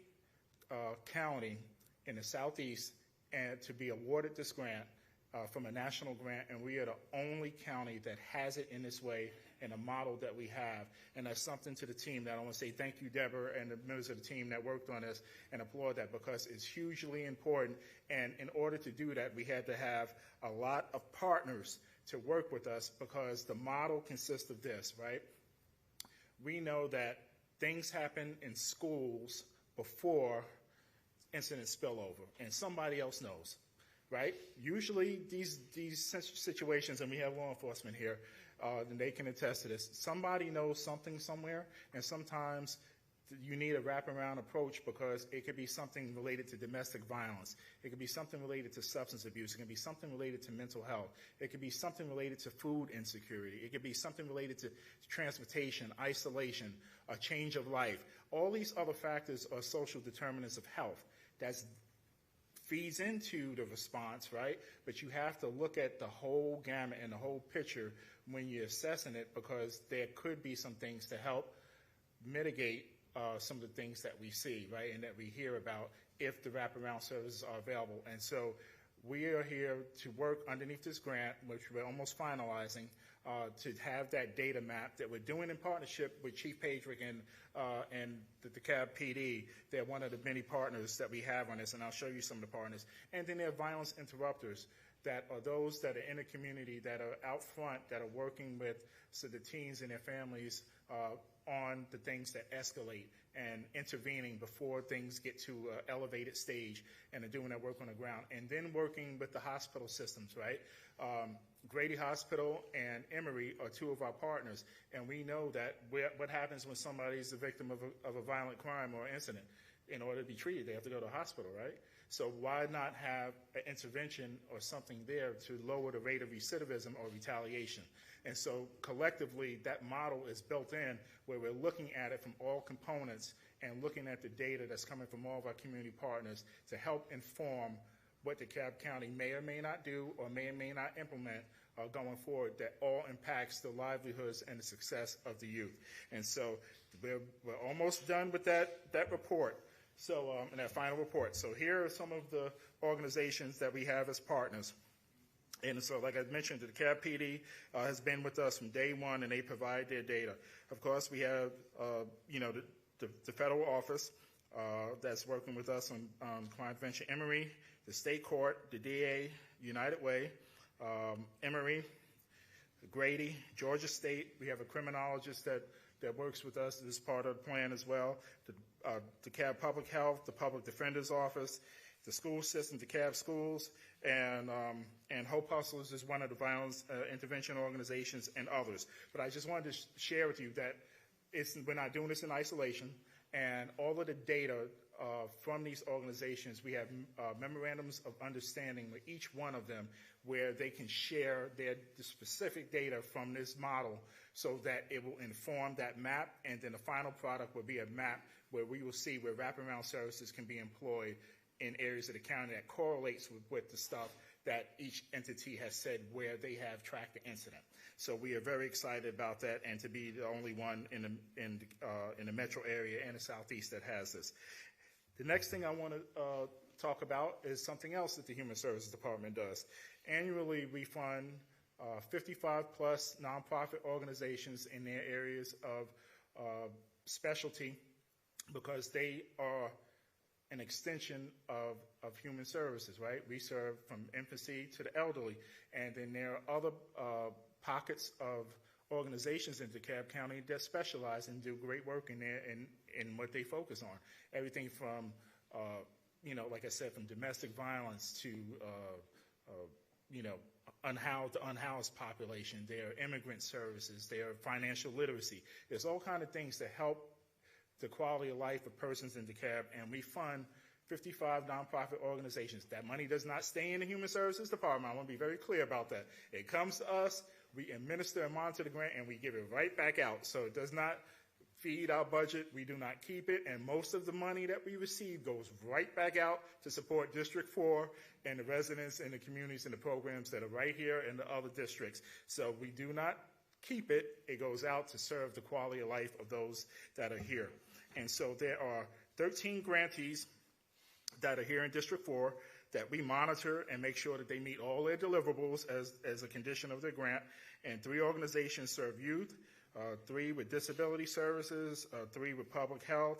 county in the Southeast and to be awarded this grant from a national grant, and we are the only county that has it in this way and a model that we have. And that's something to the team that I want to say thank you, Deborah, and the members of the team that worked on this, and applaud that because it's hugely important. And in order to do that, we had to have a lot of partners to work with us because the model consists of this, right? We know that things happen in schools before incidents spill over, and somebody else knows, right? Usually these situations, and we have law enforcement here, and they can attest to this, somebody knows something somewhere, and sometimes you need a wraparound approach because it could be something related to domestic violence. It could be something related to substance abuse. It can be something related to mental health. It could be something related to food insecurity. It could be something related to transportation, isolation, a change of life. All these other factors are social determinants of health. That feeds into the response, right? But you have to look at the whole gamut and the whole picture when you're assessing it because there could be some things to help mitigate some of the things that we see, right, and that we hear about if the wraparound services are available. And so we are here to work underneath this grant, which we're almost finalizing, to have that data map that we're doing in partnership with Chief Patrick and the DeKalb PD. They're one of the many partners that we have on this, and I'll show you some of the partners. And then there are violence interrupters that are those that are in the community that are out front, that are working with the teens and their families on the things that escalate and intervening before things get to an elevated stage, and are doing that work on the ground. And then working with the hospital systems, right? Grady Hospital and Emory are two of our partners, and we know that what happens when somebody is the victim of a violent crime or incident. In order to be treated, they have to go to a hospital, right? So why not have an intervention or something there to lower the rate of recidivism or retaliation? And so collectively, that model is built in where we're looking at it from all components and looking at the data that's coming from all of our community partners to help inform what DeKalb County may or may not do or may not implement going forward that all impacts the livelihoods and the success of the youth. And so we're almost done with that report. So, in that final report. So here are some of the organizations that we have as partners. And so, like I mentioned, the DeKalb PD has been with us from day one, and they provide their data. Of course, we have, the federal office that's working with us on crime prevention. Emory, the state court, the DA, United Way, Emory, Grady, Georgia State. We have a criminologist that works with us as part of the plan as well. The DeKalb Public Health, the Public Defender's Office, the school system, DeKalb Schools, and Hope Hustlers is one of the violence intervention organizations, and others. But I just wanted to share with you that we're not doing this in isolation, and all of the data from these organizations, we have memorandums of understanding with each one of them where they can share the specific data from this model so that it will inform that map, and then the final product will be a map where we will see where wraparound services can be employed in areas of the county that correlates with the stuff that each entity has said where they have tracked the incident. So we are very excited about that, and to be the only one in the metro area and the southeast that has this. The next thing I want to talk about is something else that the Human Services Department does. Annually, we fund 55-plus nonprofit organizations in their areas of specialty because they are an extension of human services, right? We serve from infancy to the elderly, and then there are other pockets of organizations in DeKalb County that specialize and do great work in there in what they focus on. Everything from, like I said, from domestic violence to, unhoused population. There are immigrant services. There are financial literacy. There's all kinds of things to help the quality of life of persons in DeKalb, and we fund 55 nonprofit organizations. That money does not stay in the Human Services Department. I want to be very clear about that. It comes to us, we administer and monitor the grant, and we give it right back out. So it does not feed our budget. We do not keep it, and most of the money that we receive goes right back out to support District 4 and the residents and the communities and the programs that are right here in the other districts. So we do not keep it. It goes out to serve the quality of life of those that are here. And so there are 13 grantees that are here in District 4 that we monitor and make sure that they meet all their deliverables as a condition of their grant. And 3 organizations serve youth, 3 with disability services, 3 with public health,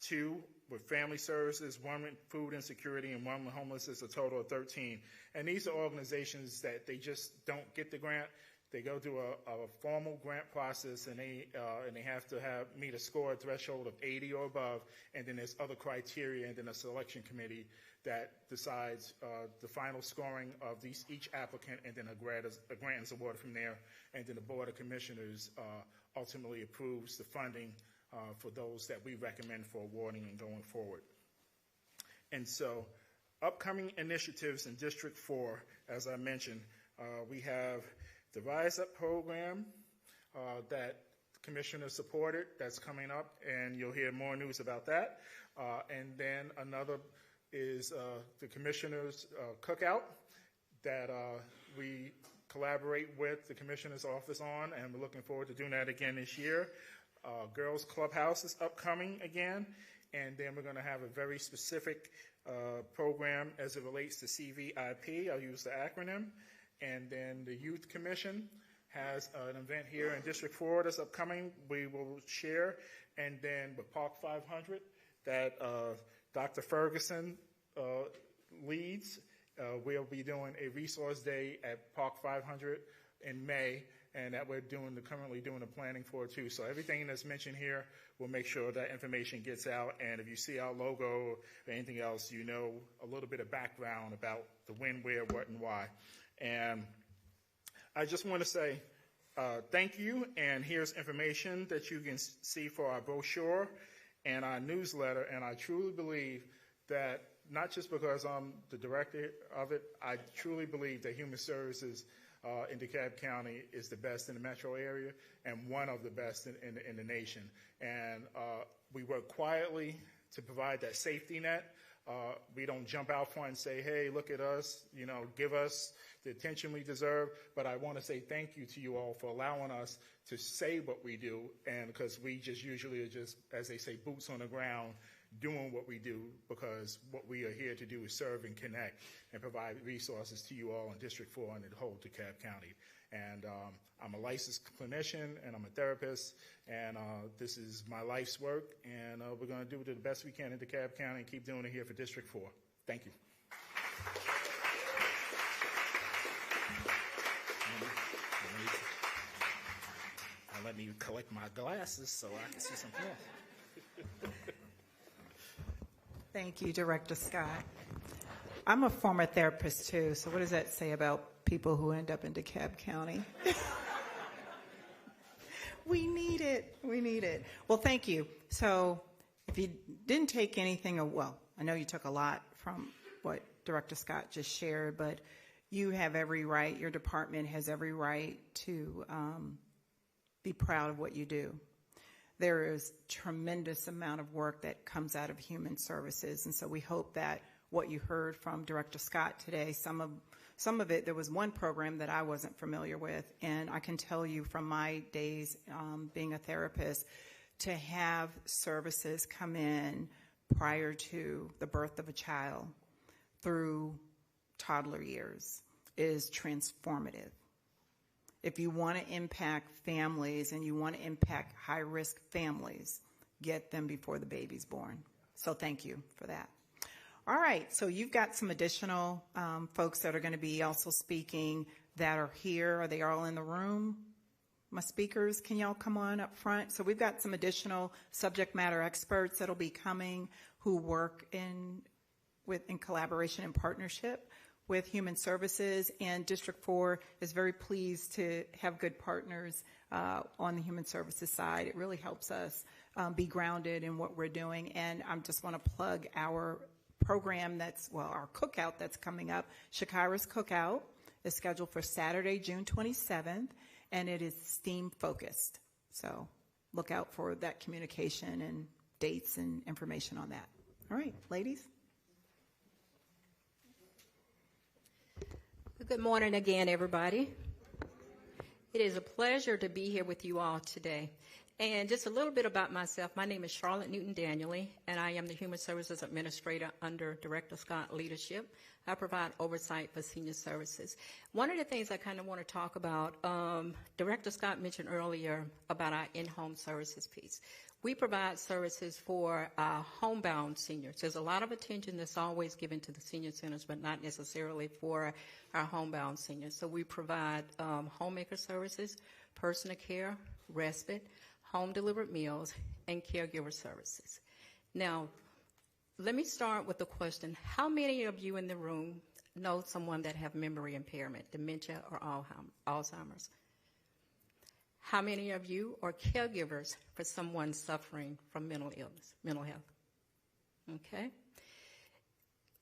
2 with family services, 1 with food insecurity, and 1 with homelessness, a total of 13. And these are organizations that they just don't get the grant. They go through a formal grant process, and they have to meet a score threshold of 80 or above, and then there's other criteria, and then a selection committee that decides the final scoring of each applicant, and then a grant is awarded from there, and then the Board of Commissioners ultimately approves the funding for those that we recommend for awarding and going forward. And so upcoming initiatives in District 4, as I mentioned, we have the Rise Up program that the Commissioner supported, that's coming up, and you'll hear more news about that. And then another is the Commissioner's Cookout that we collaborate with the Commissioner's office on, and we're looking forward to doing that again this year. Girls Clubhouse is upcoming again, and then we're going to have a very specific program as it relates to CVIP. I'll use the acronym. And then the Youth Commission has an event here in District 4 that's upcoming. We will share. And then with Park 500 that Dr. Ferguson leads, we'll be doing a resource day at Park 500 in May, and that we're currently doing the planning for too. So everything that's mentioned here, we'll make sure that information gets out. And if you see our logo or anything else, you know a little bit of background about the when, where, what, and why. And I just want to say thank you. And here's information that you can see for our brochure and our newsletter. And I truly believe that not just because I'm the director of it, I truly believe that Human Services in DeKalb County is the best in the metro area and one of the best in the nation. And we work quietly to provide that safety net. We don't jump out front and say, hey, look at us, give us the attention we deserve. But I want to say thank you to you all for allowing us to say what we do, and because we just usually are just, as they say, boots on the ground, doing what we do, because what we are here to do is serve and connect and provide resources to you all in District 4 and the whole DeKalb County. And I'm a licensed clinician, and I'm a therapist, and this is my life's work, and we're going to do the best we can in DeKalb County and keep doing it here for District 4. Thank you. Let me collect my glasses so I can see some clear. Thank you, Director Scott. I'm a former therapist too, so what does that say about people who end up in DeKalb County? We need it. We need it. Well, thank you. So if you didn't take anything, well, I know you took a lot from what Director Scott just shared, but you have every right, your department has every right to be proud of what you do. There is tremendous amount of work that comes out of Human Services, and so we hope that what you heard from Director Scott today, some of it, there was one program that I wasn't familiar with, and I can tell you from my days being a therapist, to have services come in prior to the birth of a child through toddler years is transformative. If you want to impact families and you want to impact high-risk families, get them before the baby's born. So thank you for that. All right, so you've got some additional folks that are going to be also speaking that are here. Are they all in the room? My speakers, can y'all come on up front? So we've got some additional subject matter experts that'll be coming who work in collaboration and partnership with Human Services, and District 4 is very pleased to have good partners on the Human Services side. It really helps us be grounded in what we're doing, and I just want to plug our program our cookout that's coming up. Chakira's Cookout is scheduled for Saturday, June 27th, and it is STEAM focused. So look out for that communication and dates and information on that. All right, ladies. Good morning again, everybody. It is a pleasure to be here with you all today. And just a little bit about myself. My name is Charlotte Newton-Daniely, and I am the Human Services Administrator under Director Scott leadership. I provide oversight for senior services. One of the things I kind of want to talk about, Director Scott mentioned earlier about our in-home services piece. We provide services for our homebound seniors. There's a lot of attention that's always given to the senior centers, but not necessarily for our homebound seniors. So we provide homemaker services, personal care, respite, home-delivered meals, and caregiver services. Now, let me start with the question, how many of you in the room know someone that have memory impairment, dementia, or Alzheimer's? How many of you are caregivers for someone suffering from mental illness, mental health? Okay.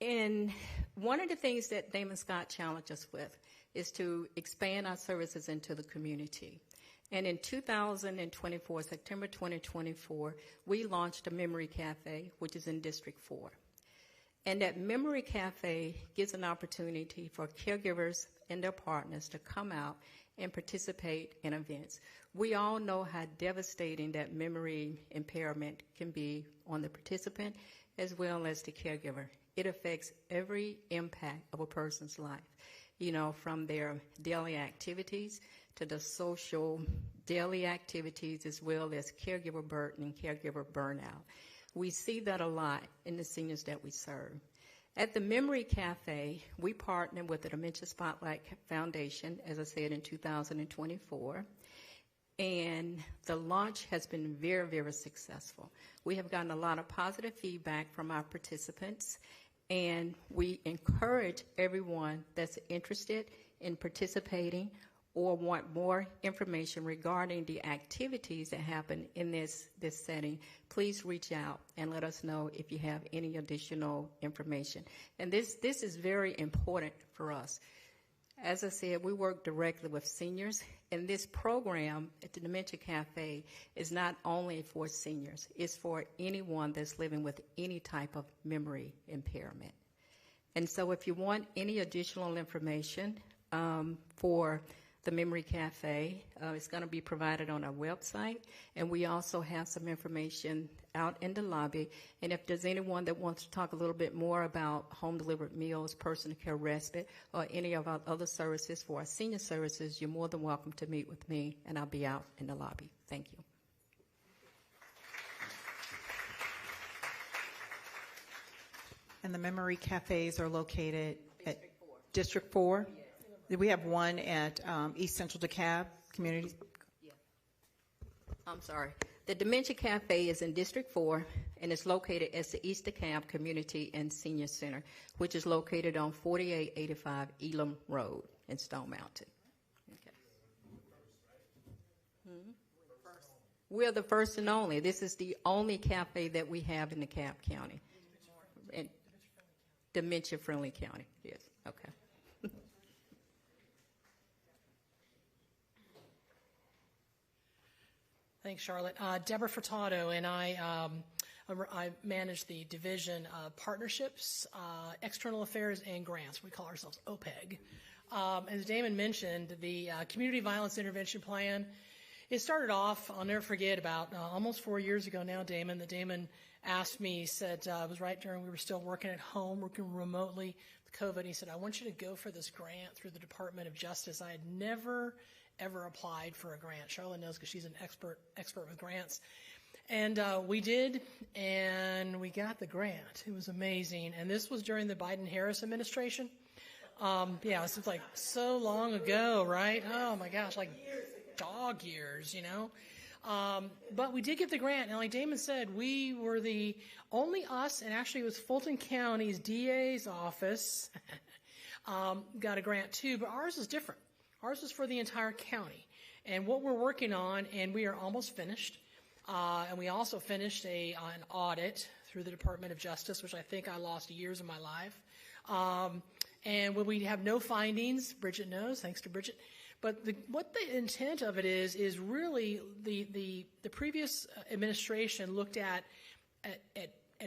And one of the things that Damon Scott challenged us with is to expand our services into the community. And in 2024, September 2024, we launched a Memory Cafe, which is in District 4. And that Memory Cafe gives an opportunity for caregivers and their partners to come out and participate in events. We all know how devastating that memory impairment can be on the participant as well as the caregiver. It affects every impact of a person's life. from their daily activities to the social daily activities, as well as caregiver burden and caregiver burnout. We see that a lot in the seniors that we serve. At the Memory Cafe, we partner with the Dementia Spotlight Foundation, as I said, in 2024. And the launch has been very, very successful. We have gotten a lot of positive feedback from our participants, and we encourage everyone that's interested in participating or want more information regarding the activities that happen in this setting, please reach out and let us know if you have any additional information. And this is very important for us. As I said, we work directly with seniors, and this program at the Dementia Cafe is not only for seniors, it's for anyone that's living with any type of memory impairment. And so if you want any additional information for the Memory Cafe, it's going to be provided on our website, and we also have some information out in the lobby. And if there's anyone that wants to talk a little bit more about home-delivered meals, personal care respite, or any of our other services for our senior services, you're more than welcome to meet with me, and I'll be out in the lobby. Thank you. And the memory cafes are located at District 4? We have one at East Central DeKalb Community. I'm sorry. The Dementia Cafe is in District 4, and it's located at the East DeKalb Community and Senior Center, which is located on 4885 Elam Road in Stone Mountain. Okay. We're the first and only. This is the only cafe that we have in DeKalb County. And dementia-friendly county, yes. Okay. Thanks, Charlotte. Deborah Furtado, and I manage the Division of Partnerships, External Affairs, and Grants. We call ourselves OPEG. As Damon mentioned, the Community Violence Intervention Plan, it started off, I'll never forget, about almost 4 years ago now, Damon, that Damon asked me, he said, it was right during we were still working at home, working remotely with COVID. He said, I want you to go for this grant through the Department of Justice. I had never ever applied for a grant. Charlotte knows because she's an expert with grants. And we did, and we got the grant. It was amazing. And this was during the Biden-Harris administration. It was like so long ago, right? Oh, my gosh, like dog years, But we did get the grant. And like Damon said, we were the only us, and actually it was Fulton County's DA's office got a grant too, but ours is different. Ours is for the entire county. And what we're working on, and we are almost finished, and we also finished an audit through the Department of Justice, which I think I lost years of my life. And when we have no findings, Bridget knows, thanks to Bridget, but what the intent of it is really the previous administration looked at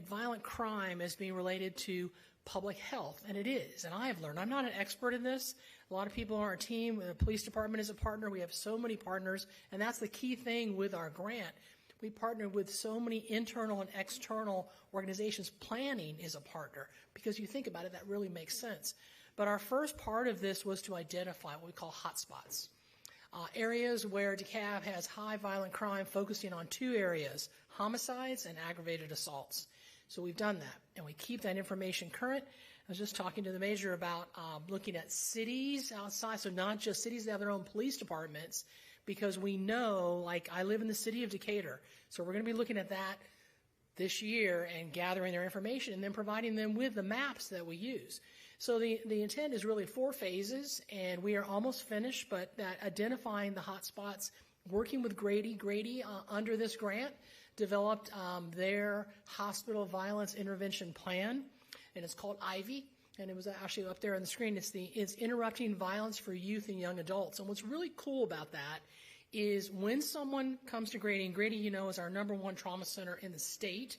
violent crime as being related to public health, and it is. And I have learned, I'm not an expert in this. A lot of people on our team, the police department is a partner. We have so many partners, and that's the key thing with our grant. We partner with so many internal and external organizations. Planning is a partner, because you think about it, that really makes sense. But our first part of this was to identify what we call hotspots. Areas where DeKalb has high violent crime, focusing on two areas, homicides and aggravated assaults. So we've done that, and we keep that information current. I was just talking to the major about looking at cities outside, so not just cities that have their own police departments, because we know, like I live in the city of Decatur, so we're going to be looking at that this year and gathering their information and then providing them with the maps that we use. So the intent is really 4 phases, and we are almost finished, but that identifying the hot spots, working with Grady. Grady, under this grant, developed their hospital violence intervention plan, and it's called IVY, and it was actually up there on the screen. It's Interrupting Violence for Youth and Young Adults. And what's really cool about that is when someone comes to Grady, and Grady, is our #1 trauma center in the state,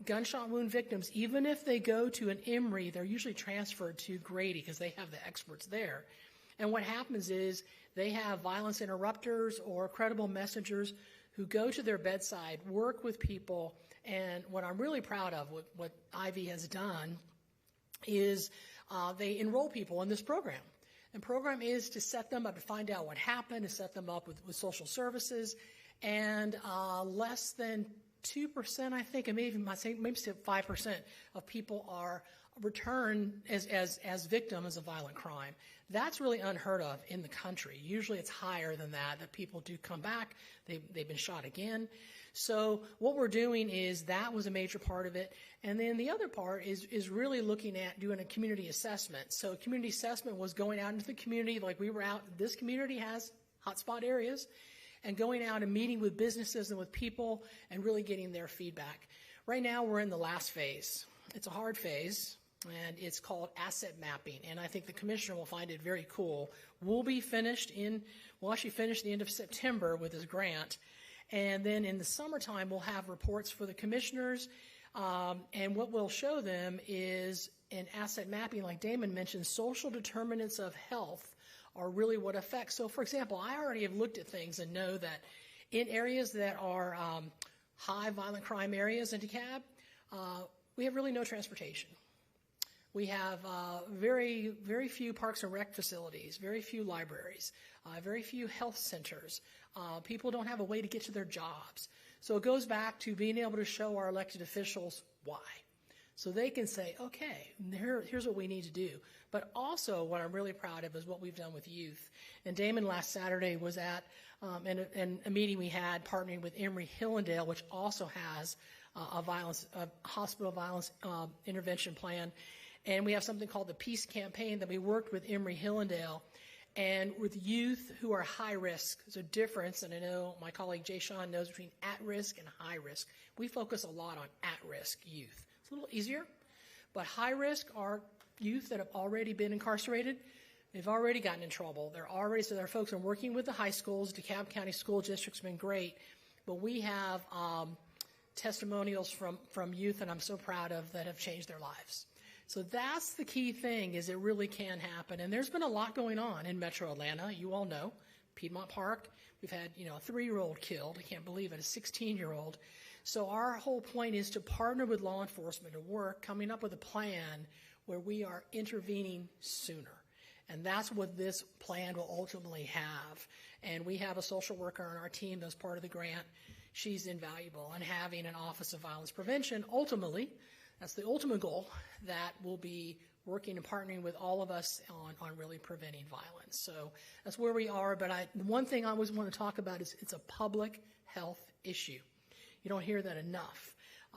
gunshot wound victims, even if they go to an Emory, they're usually transferred to Grady because they have the experts there. And what happens is they have violence interrupters or credible messengers who go to their bedside, work with people, and what I'm really proud of, what Ivy has done, is they enroll people in this program. And program is to set them up, to find out what happened, to set them up with social services. And less than 2%, I think, and maybe 5% of people are returned as victims of violent crime. That's really unheard of in the country. Usually it's higher than that people do come back. They've been shot again. So what we're doing is that was a major part of it. And then the other part is really looking at doing a community assessment. So community assessment was going out into the community like we were out. This community has hotspot areas, and going out and meeting with businesses and with people and really getting their feedback. Right now we're in the last phase. It's a hard phase, and it's called asset mapping, and I think the commissioner will find it very cool. We'll actually finish the end of September with this grant, and then in the summertime we'll have reports for the commissioners, and what we'll show them is in asset mapping, like Damon mentioned, social determinants of health are really what affects. So, for example, I already have looked at things and know that in areas that are high violent crime areas in DeKalb, we have really no transportation. We have very, very few parks and rec facilities, very few libraries, very few health centers. People don't have a way to get to their jobs. So it goes back to being able to show our elected officials why. So they can say, okay, here's what we need to do. But also what I'm really proud of is what we've done with youth. And Damon last Saturday was at a meeting we had partnering with Emory-Hillendale, which also has a hospital violence intervention plan. And we have something called the Peace Campaign that we worked with Emory-Hillendale and with youth who are high risk. There's a difference, and I know my colleague Jay Sean knows, between at risk and high risk. We focus a lot on at risk youth. It's a little easier, but high risk are youth that have already been incarcerated. They've already gotten in trouble. So there are folks who are working with the high schools. DeKalb County School District's been great, but we have testimonials from youth that I'm so proud of that have changed their lives. So that's the key thing, is it really can happen. And there's been a lot going on in Metro Atlanta. You all know Piedmont Park. We've had, a 3-year-old killed. I can't believe it, a 16-year-old. So our whole point is to partner with law enforcement to work, coming up with a plan where we are intervening sooner. And that's what this plan will ultimately have. And we have a social worker on our team that's part of the grant. She's invaluable. And having an Office of Violence Prevention, ultimately, that's the ultimate goal, that will be working and partnering with all of us on really preventing violence. So that's where we are. But one thing I always want to talk about is it's a public health issue. You don't hear that enough.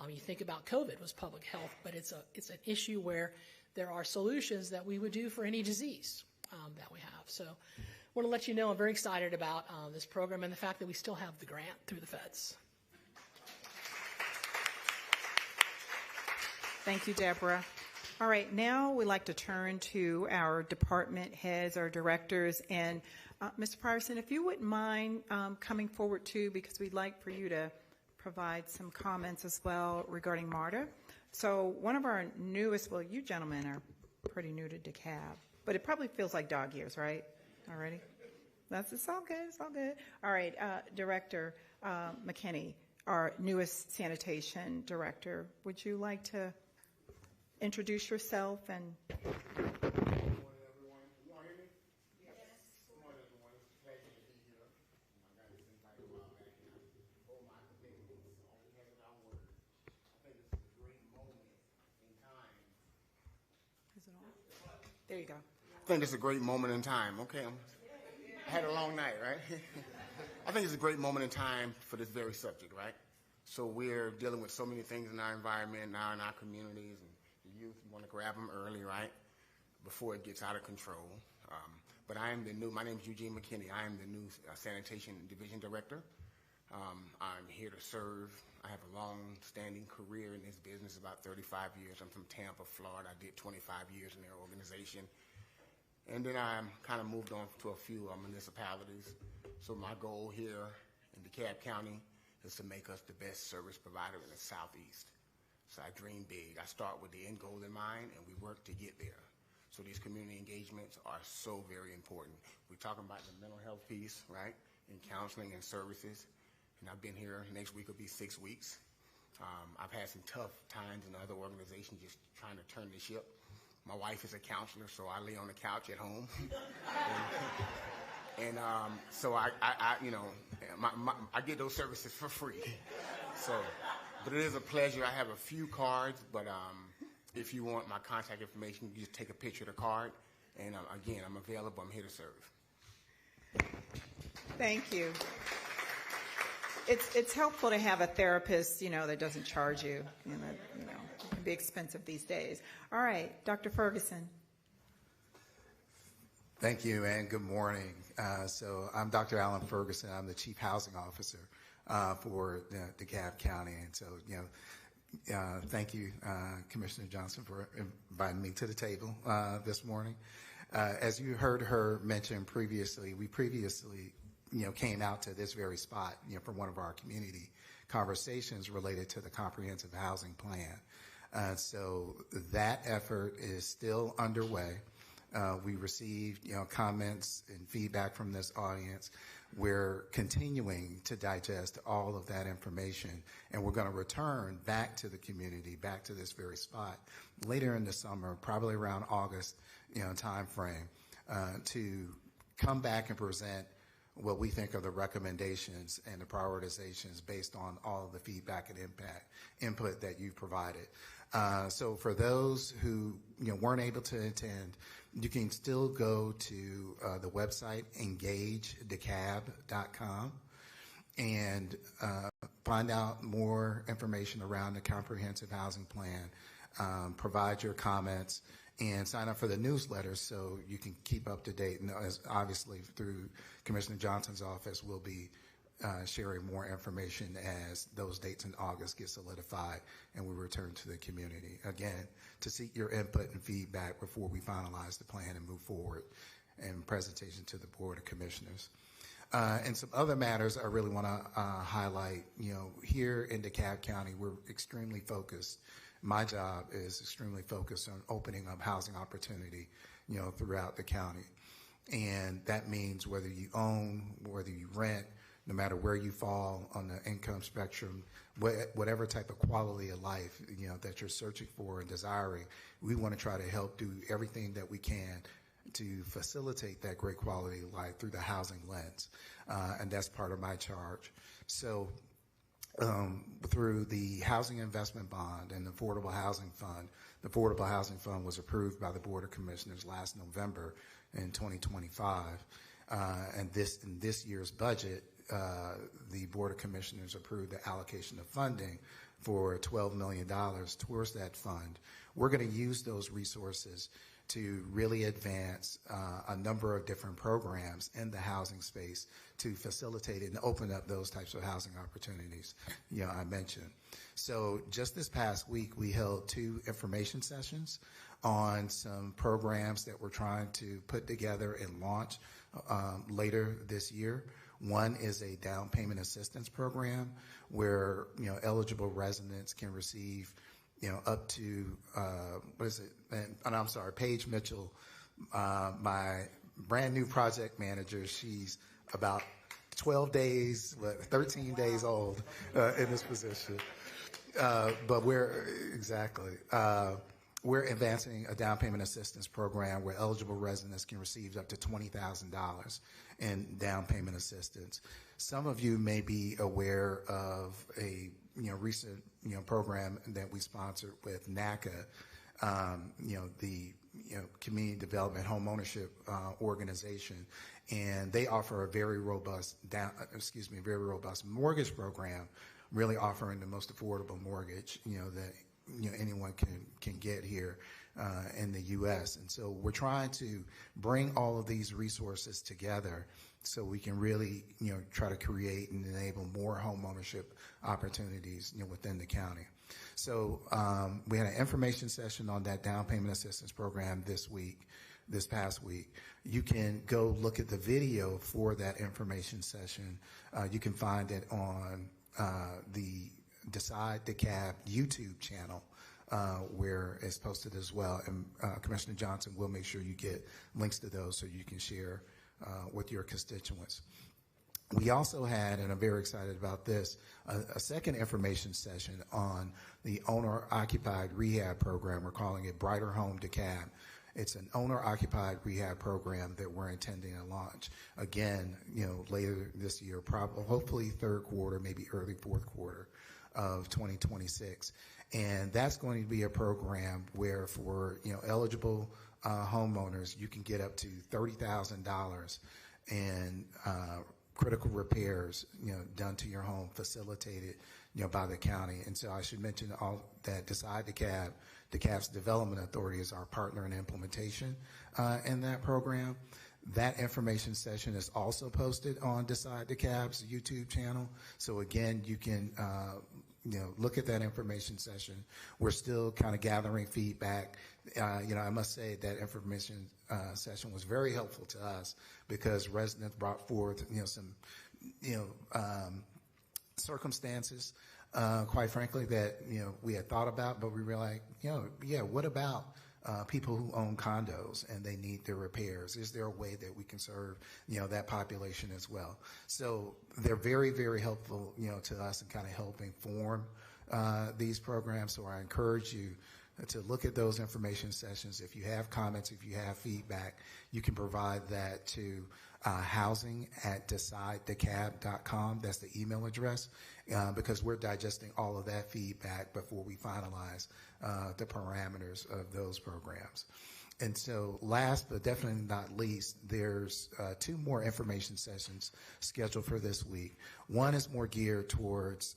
You think about COVID was public health, but it's an issue where there are solutions that we would do for any disease that we have. So I want to let you know I'm very excited about this program and the fact that we still have the grant through the feds. Thank you, Deborah. All right, now we'd like to turn to our department heads, our directors, and Mr. Patterson, if you wouldn't mind coming forward too, because we'd like for you to provide some comments as well regarding MARTA. So one of our newest, well, you gentlemen are pretty new to DeKalb, but it probably feels like dog years, right? Already? It's all good, it's all good. All right, Director McKinney, our newest sanitation director, would you like to introduce yourself and... Good morning, everyone. Can you all hear me? Yes. Good morning, everyone. It's a pleasure to be here. I got this invite a while back, and I told my commitments. Only have it on word. I think it's a great moment in time. Is it on? There you go. I think it's a great moment in time. Okay, I had a long night, right? I think it's a great moment in time for this very subject, right? So we're dealing with so many things in our environment now, in our communities, and the youth want to grab them early, right, before it gets out of control. But my name is Eugene McKinney. I am the new Sanitation Division Director. I'm here to serve. I have a long-standing career in this business, about 35 years. I'm from Tampa, Florida. I did 25 years in their organization. And then I kind of moved on to a few municipalities. So my goal here in DeKalb County is to make us the best service provider in the Southeast. So I dream big. I start with the end goal in mind, and we work to get there. So these community engagements are so very important. We're talking about the mental health piece, right, in counseling and services. And I've been here. Next week will be 6 weeks. I've had some tough times in other organizations just trying to turn the ship. My wife is a counselor, so I lay on the couch at home. and so I you know, I get those services for free. So, but it is a pleasure. I have a few cards, but if you want my contact information, you just take a picture of the card. And again, I'm available. I'm here to serve. Thank you. It's helpful to have a therapist, you know, that doesn't charge you. You know, it can be expensive these days. All right, Dr. Ferguson. Thank you, and good morning. So I'm Dr. Alan Ferguson. I'm the Chief Housing Officer for DeKalb County. And so, you know, thank you, Commissioner Johnson, for inviting me to the table this morning. As you heard her mention previously, we previously, you know, came out to this very spot, you know, for one of our community conversations related to the comprehensive housing plan. So that effort is still underway. We received, you know, comments and feedback from this audience. We're continuing to digest all of that information, and we're going to return back to the community, back to this very spot later in the summer, probably around August, you know, time frame, to come back and present what we think are the recommendations and the prioritizations based on all of the feedback and input that you've provided. So for those who, you know, weren't able to attend, you can still go to the website engagedecab.com and find out more information around the comprehensive housing plan, provide your comments, and sign up for the newsletter so you can keep up to date. And as obviously through Commissioner Johnson's office, we'll be sharing more information as those dates in August get solidified and we return to the community. Again, to seek your input and feedback before we finalize the plan and move forward in presentation to the Board of Commissioners. And some other matters I really want to highlight. You know, here in DeKalb County, we're extremely focused. My job is extremely focused on opening up housing opportunity, you know, throughout the county. And that means whether you own, whether you rent, no matter where you fall on the income spectrum, whatever type of quality of life, you know, that you're searching for and desiring, we want to try to help do everything that we can to facilitate that great quality of life through the housing lens. And that's part of my charge. So through the Housing Investment Bond and the Affordable Housing Fund, the Affordable Housing Fund was approved by the Board of Commissioners last November in 2025. And in this year's budget, the Board of Commissioners approved the allocation of funding for $12 million towards that fund. We're going to use those resources to really advance a number of different programs in the housing space to facilitate and open up those types of housing opportunities, you know, I mentioned. So just this past week, we held 2 information sessions on some programs that we're trying to put together and launch later this year. One is a down payment assistance program where, you know, eligible residents can receive, you know, up to, and I'm sorry, Paige Mitchell, my brand new project manager, she's about 12 days, 13 days old in this position. But we're advancing a down payment assistance program where eligible residents can receive up to $20,000 in down payment assistance. Some of you may be aware of a recent program that we sponsored with NACA, the Community Development Home Ownership Organization, and they offer a very robust mortgage program, really offering the most affordable mortgage that anyone can get here in the U.S. And so we're trying to bring all of these resources together so we can really try to create and enable more home ownership opportunities within the county. So we had an information session on that down payment assistance program this past week. You can go look at the video for that information session. You can find it on the Decide DeKalb YouTube channel, where it's posted as well. And Commissioner Johnson will make sure you get links to those so you can share with your constituents. We also had, and I'm very excited about this, a second information session on the owner-occupied rehab program. We're calling it Brighter Home DeKalb. It's an owner-occupied rehab program that we're intending to launch again, later this year, probably, hopefully third quarter, maybe early fourth quarter of 2026. And that's going to be a program where for, eligible homeowners, you can get up to $30,000 in critical repairs, done to your home, facilitated, by the county. And so I should mention all that Decide DeKalb, DeKalb's Development Authority, is our partner in implementation in that program. That information session is also posted on Decide DeKalb's YouTube channel. So again, you can, look at that information session. We're still kind of gathering feedback. I must say that information session was very helpful to us because residents brought forth, some, circumstances, quite frankly, that, we had thought about, but we realized, what about people who own condos and they need their repairs? Is there a way that we can serve, that population as well? So they're very, very helpful, to us in kind of helping form these programs. So I encourage you to look at those information sessions. If you have comments, if you have feedback, you can provide that to housing@decidedecalb.com. That's the email address, because we're digesting all of that feedback before we finalize the parameters of those programs. And so last but definitely not least, there's 2 more information sessions scheduled for this week. One is more geared towards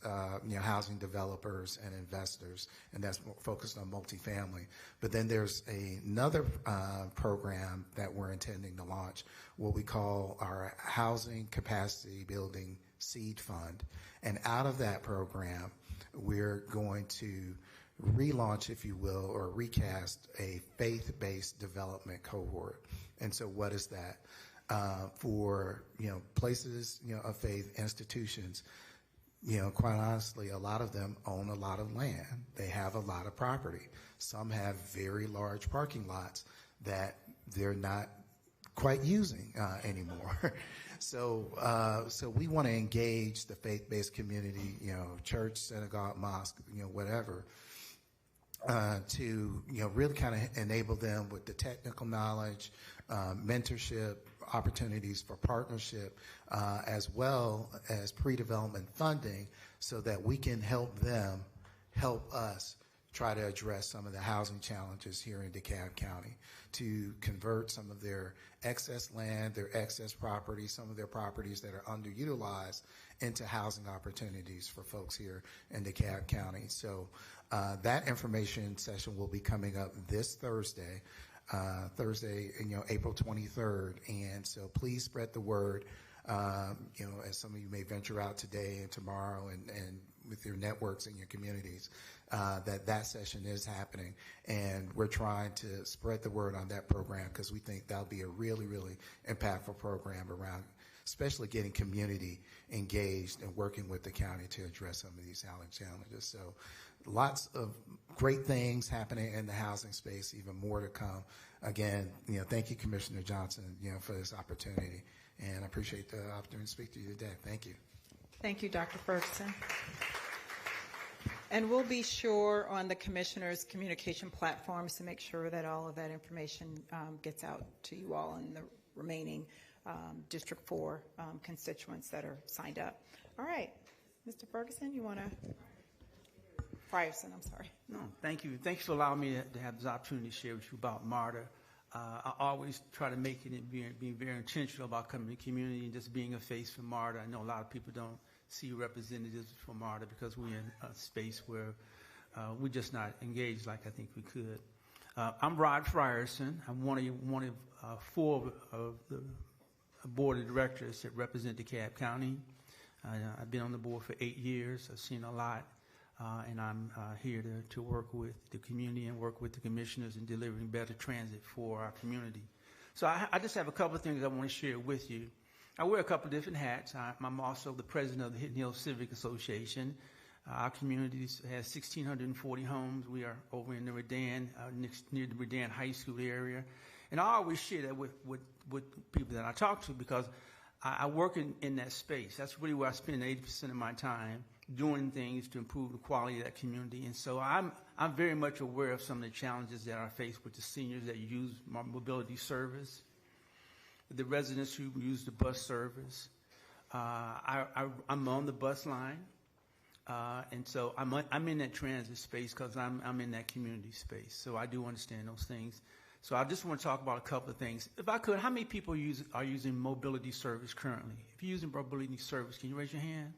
housing developers and investors, and that's more focused on multifamily. But then there's another program that we're intending to launch, what we call our Housing Capacity Building Seed Fund. And out of that program, we're going to relaunch, if you will, or recast a faith-based development cohort. And so what is that? For, places, of faith, institutions, quite honestly, a lot of them own a lot of land. They have a lot of property. Some have very large parking lots that they're not quite using anymore. So we want to engage the faith-based community, church, synagogue, mosque, whatever, to really kind of enable them with the technical knowledge, mentorship, opportunities for partnership, as well as pre-development funding, so that we can help them help us try to address some of the housing challenges here in DeKalb County, to convert some of their excess land, their excess property, some of their properties that are underutilized into housing opportunities for folks here in DeKalb County. So that information session will be coming up this Thursday, April 23rd. And so please spread the word, as some of you may venture out today and tomorrow and with your networks and your communities, that session is happening. And we're trying to spread the word on that program because we think that'll be a really, really impactful program around especially getting community engaged and working with the county to address some of these housing challenges. So lots of great things happening in the housing space, even more to come. Again, thank you, Commissioner Johnson, for this opportunity. And I appreciate the opportunity to speak to you today. Thank you. Thank you, Dr. Ferguson. And we'll be sure on the commissioner's communication platforms to make sure that all of that information gets out to you all in the remaining District 4 constituents that are signed up. All right. Mr. Ferguson, you want to? Frierson, I'm sorry. No, thank you. Thanks for allowing me to have this opportunity to share with you about MARTA. I always try to make it and being very intentional about coming to the community and just being a face for MARTA. I know a lot of people don't see representatives from MARTA because we're in a space where we're just not engaged like I think we could. I'm Rod Frierson. I'm one of 4 of the board of directors that represent DeKalb County. I've been on the board for 8 years. I've seen a lot. And I'm here to work with the community and work with the commissioners in delivering better transit for our community. So I just have a couple of things I want to share with you. I wear a couple of different hats. I'm also the president of the Hidden Hills Civic Association. Our community has 1,640 homes. We are over in the Redan, near the Redan High School area. And I always share that with people that I talk to because I work in that space. That's really where I spend 80% of my time, doing things to improve the quality of that community. And so I'm very much aware of some of the challenges that are faced with the seniors that use my mobility service, the residents who use the bus service. I'm on the bus line, and so I'm in that transit space because I'm in that community space. So I do understand those things. So I just want to talk about a couple of things. If I could, how many people are using mobility service currently? If you're using mobility service, can you raise your hand?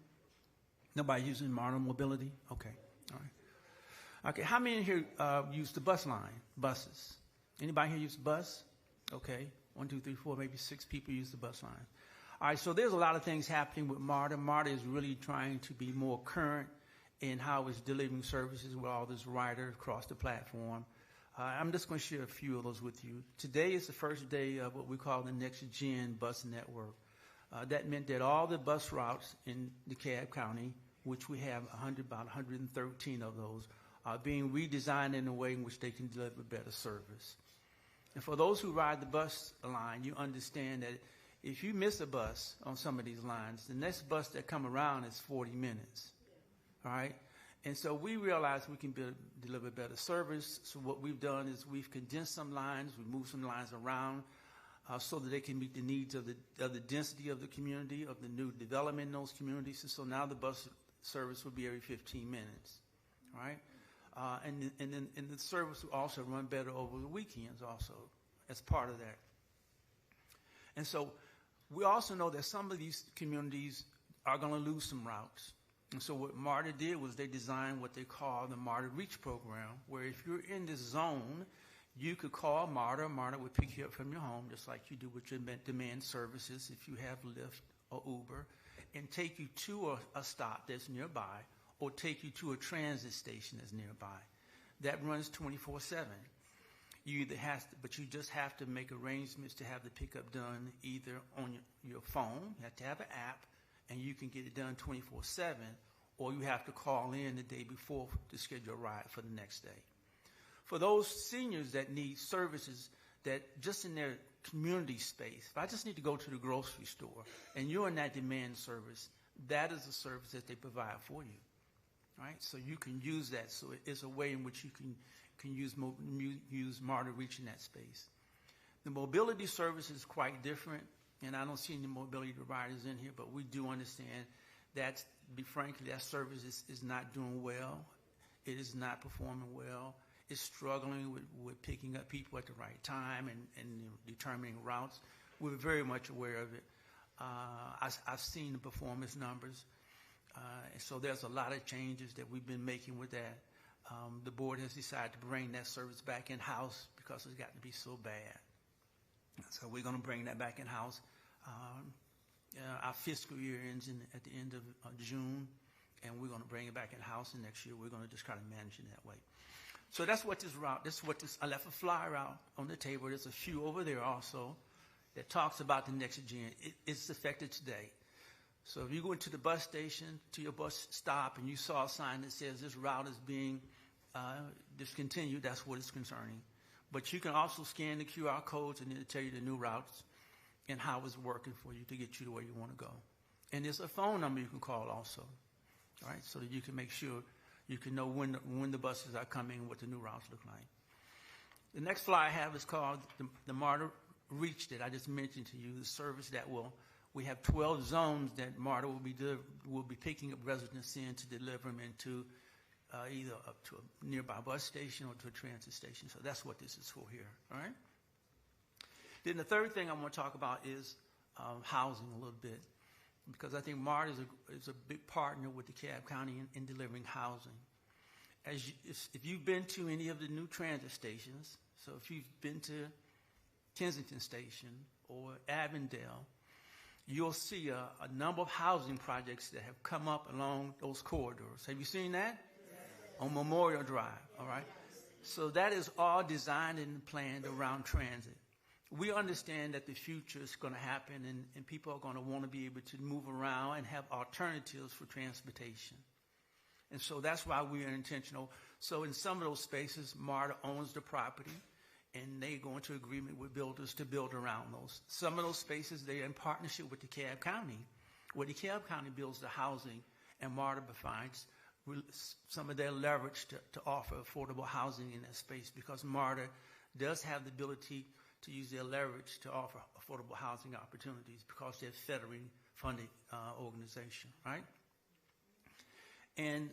Nobody using modern mobility? Okay, all right. Okay, how many in here use the bus line, buses? Anybody here use the bus? Okay, 1, 2, 3, 4, maybe 6 people use the bus line. All right, so there's a lot of things happening with MARTA. MARTA is really trying to be more current in how it's delivering services with all this riders across the platform. I'm just going to share a few of those with you. Today is the first day of what we call the Next Gen Bus Network. That meant that all the bus routes in DeKalb County, which we have about 113 of those, are being redesigned in a way in which they can deliver better service. And for those who ride the bus line, you understand that if you miss a bus on some of these lines, the next bus that come around is 40 minutes, all right? And so we realized we can deliver better service. So what we've done is we've condensed some lines, we moved some lines around so that they can meet the needs of the density of the community, of the new development in those communities. And so now the bus service will be every 15 minutes, all right? And the service will also run better over the weekends also as part of that. And so we also know that some of these communities are going to lose some routes. And so what MARTA did was they designed what they call the MARTA Reach program, where if you're in this zone, you could call MARTA. MARTA would pick you up from your home, just like you do with your demand services if you have Lyft or Uber, and take you to a stop that's nearby or take you to a transit station that's nearby. That runs 24/7. You either but you just have to make arrangements to have the pickup done either on your phone. You have to have an app, and you can get it done 24/7, or you have to call in the day before to schedule a ride for the next day. For those seniors that need services that just in their community space, if I just need to go to the grocery store and you're in that demand service, that is a service that they provide for you, right? So you can use that. So it's a way in which you can use MARTA Reach in that space. The mobility service is quite different. And I don't see any mobility providers in here, but we do understand that, to be frankly, that service is not doing well. It is not performing well. It's struggling with picking up people at the right time and determining routes. We're very much aware of it. I've seen the performance numbers. And so there's a lot of changes that we've been making with that. The board has decided to bring that service back in-house because it's gotten to be so bad. So we're going to bring that back in-house. Our fiscal year ends at the end of June, and we're going to bring it back in-house, and next year we're going to just kind of manage it that way. So that's what I left a flyer out on the table. There's a few over there also that talks about the Next Gen. It's effective today. So if you go into the bus station, to your bus stop, and you saw a sign that says this route is being discontinued, that's what it's concerning. But you can also scan the QR codes and it'll tell you the new routes and how it's working for you to get you to where you want to go. And there's a phone number you can call also, all right, so that you can make sure you can know when the buses are coming and what the new routes look like. The next flyer I have is called the MARTA Reach that I just mentioned to you, the service that we have 12 zones that MARTA will be picking up residents in to deliver them into either up to a nearby bus station or to a transit station. So that's what this is for here, all right? Then the third thing I want to talk about is housing a little bit, because I think MARTA is a big partner with DeKalb County in delivering housing. If you've been to any of the new transit stations, so if you've been to Kensington Station or Avondale, you'll see a number of housing projects that have come up along those corridors. Have you seen that? On Memorial Drive, all right? So that is all designed and planned around transit. We understand that the future is going to happen and people are going to want to be able to move around and have alternatives for transportation. And so that's why we are intentional. So in some of those spaces, MARTA owns the property and they go into agreement with builders to build around those. Some of those spaces, they're in partnership with DeKalb County, where DeKalb County builds the housing, and MARTA provides some of their leverage to offer affordable housing in that space, because MARTA does have the ability to use their leverage to offer affordable housing opportunities because they're a federally funded organization, right? And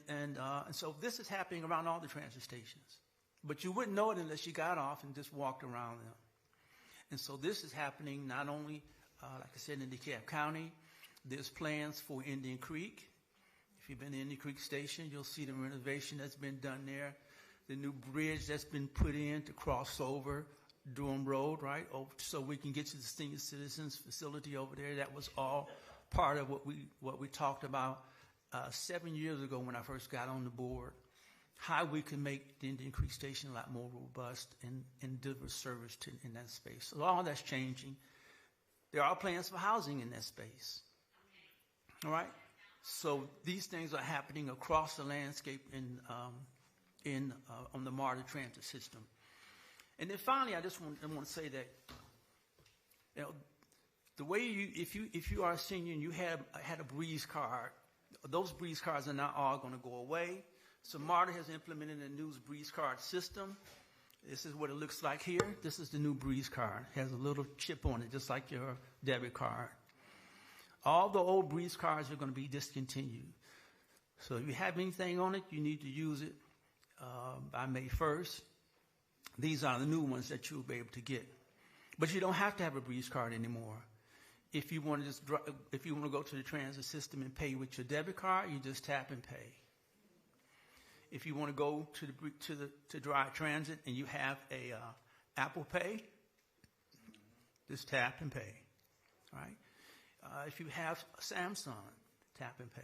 so this is happening around all the transit stations. But you wouldn't know it unless you got off and just walked around them. And so this is happening not only, like I said, in DeKalb County. There's plans for Indian Creek. If you've been to Indian Creek Station, you'll see the renovation that's been done there. The new bridge that's been put in to cross over Durham Road, right? So we can get to the senior citizens facility over there. That was all part of what we talked about 7 years ago when I first got on the board. How we can make the Indian Creek Station a lot more robust and deliver service in that space. So all that's changing. There are plans for housing in that space. All right? So these things are happening across the landscape on the MARTA transit system. And then finally, I just want to say that, the way if you are a senior and you had a Breeze card, those Breeze cards are not all going to go away. So MARTA has implemented a new Breeze card system. This is what it looks like here. This is the new Breeze card. It has a little chip on it, just like your debit card. All the old Breeze cards are going to be discontinued. So if you have anything on it, you need to use it by May 1st. These are the new ones that you'll be able to get. But you don't have to have a Breeze card anymore. If you want to go to the transit system and pay with your debit card, you just tap and pay. If you want to go to Dry Transit and you have a Apple Pay, just tap and pay. All right. If you have Samsung, tap and pay,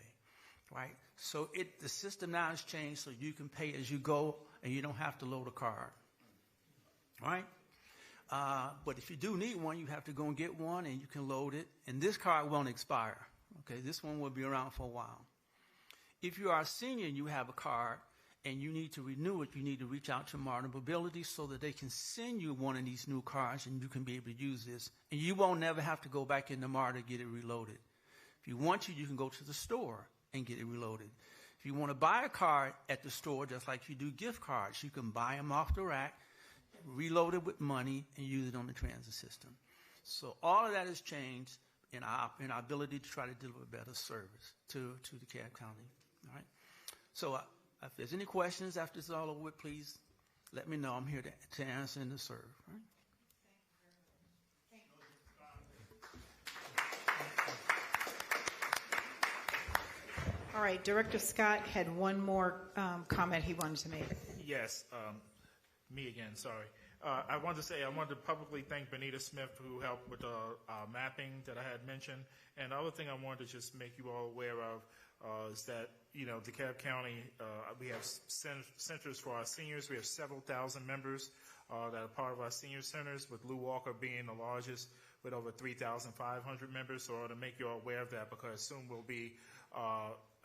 right? So the system now has changed so you can pay as you go and you don't have to load a card, right? But if you do need one, you have to go and get one and you can load it. And this card won't expire, okay? This one will be around for a while. If you are a senior and you have a card and you need to renew it, you need to reach out to MARTA Mobility so that they can send you one of these new cards and you can be able to use this. And you won't never have to go back into MARTA to get it reloaded. If you want to, you can go to the store and get it reloaded. If you want to buy a card at the store, just like you do gift cards, you can buy them off the rack, reload it with money, and use it on the transit system. So all of that has changed in our ability to try to deliver better service to DeKalb County. All right. So if there's any questions after it's all over with, please let me know. I'm here to answer and to serve. All right? All right, Director Scott had one more comment he wanted to make. Yes, me again, sorry. I wanted to publicly thank Benita Smith, who helped with the mapping that I had mentioned. And the other thing I wanted to just make you all aware of is that, DeKalb County, we have centers for our seniors. We have several thousand members that are part of our senior centers, with Lou Walker being the largest with over 3,500 members. So I want to make you all aware of that, because soon we'll be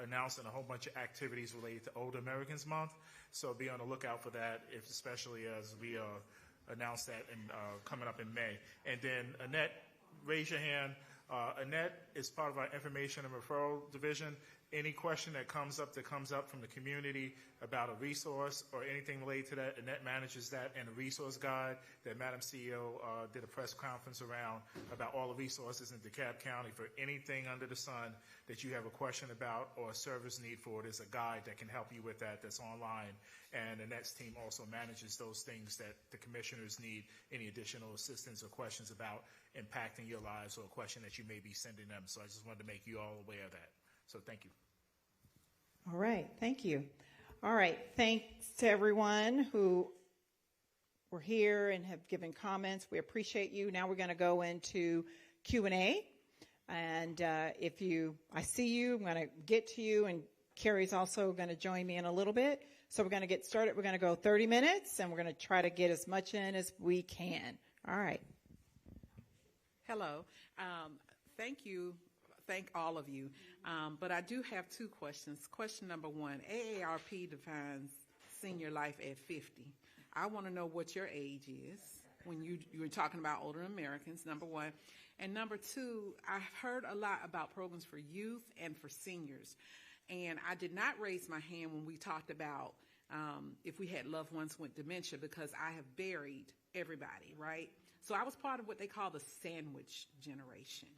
announcing a whole bunch of activities related to Older Americans Month. So be on the lookout for that, especially as we announce that coming up in May. And then Annette, raise your hand. Annette is part of our Information and Referral Division. Any question that comes up from the community about a resource or anything related to that, Annette manages that, and a resource guide that Madam CEO did a press conference around about all the resources in DeKalb County for anything under the sun that you have a question about or a service need for. There's a guide that can help you with that that's online. And Annette's team also manages those things that the commissioners need any additional assistance or questions about impacting your lives, or a question that you may be sending them. So I just wanted to make you all aware of that. So thank you. All right, thank you. All right, thanks to everyone who were here and have given comments. We appreciate you. Now we're going to go into Q&A. And I see you, I'm going to get to you, and Carrie's also going to join me in a little bit. So we're going to get started. We're going to go 30 minutes, and we're going to try to get as much in as we can. All right. Hello. Thank you. Thank all of you. But I do have two questions. Question number one, AARP defines senior life at 50. I want to know what your age is. when you were talking about older Americans, number one. And number two, I've heard a lot about programs for youth and for seniors. And I did not raise my hand when we talked about if we had loved ones with dementia, because I have buried everybody, right? So I was part of what they call the sandwich generation.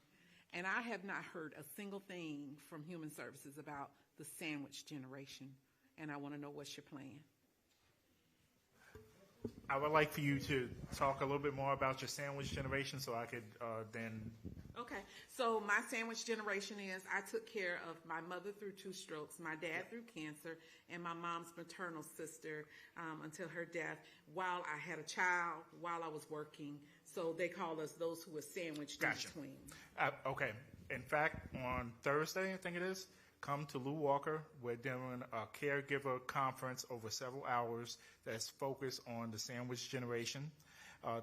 And I have not heard a single thing from Human Services about the sandwich generation. And I want to know what's your plan. I would like for you to talk a little bit more about your sandwich generation so I could then... Okay, so my sandwich generation is I took care of my mother through 2 strokes, my dad through cancer, and my mom's maternal sister until her death while I had a child, while I was working. So they call us those who were sandwiched in between. Okay. In fact, on Thursday, I think it is, come to Lou Walker. We're doing a caregiver conference over several hours that's focused on the sandwich generation.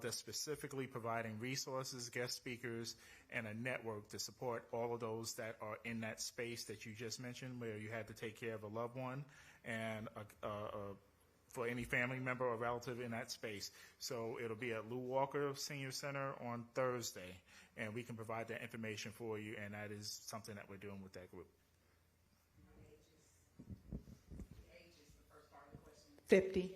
That's specifically providing resources, guest speakers, and a network to support all of those that are in that space that you just mentioned, where you had to take care of a loved one, and for any family member or relative in that space. So it'll be at Lou Walker Senior Center on Thursday, and we can provide that information for you, and that is something that we're doing with that group. 50.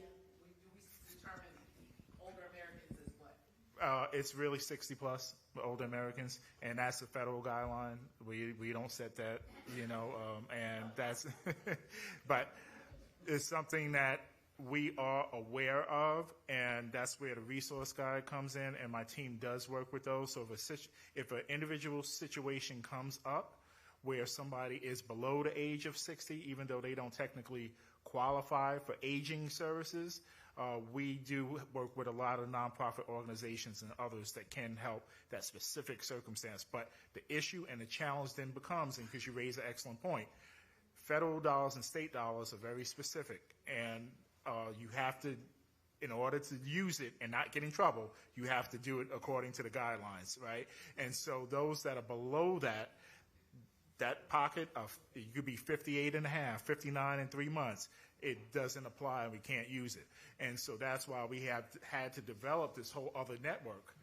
It's really 60 plus older Americans, and that's a federal guideline. We don't set that, and that's, but it's something that we are aware of, and that's where the resource guide comes in, and my team does work with those. So if an individual situation comes up where somebody is below the age of 60, even though they don't technically qualify for aging services, we do work with a lot of nonprofit organizations and others that can help that specific circumstance. But the issue and the challenge then becomes, and because you raise an excellent point, federal dollars and state dollars are very specific, and you have to, in order to use it and not get in trouble, you have to do it according to the guidelines, right? And so those that are below that pocket of, you could be 58 and a half, 59 and 3 months, it doesn't apply and we can't use it. And so that's why we have had to develop this whole other network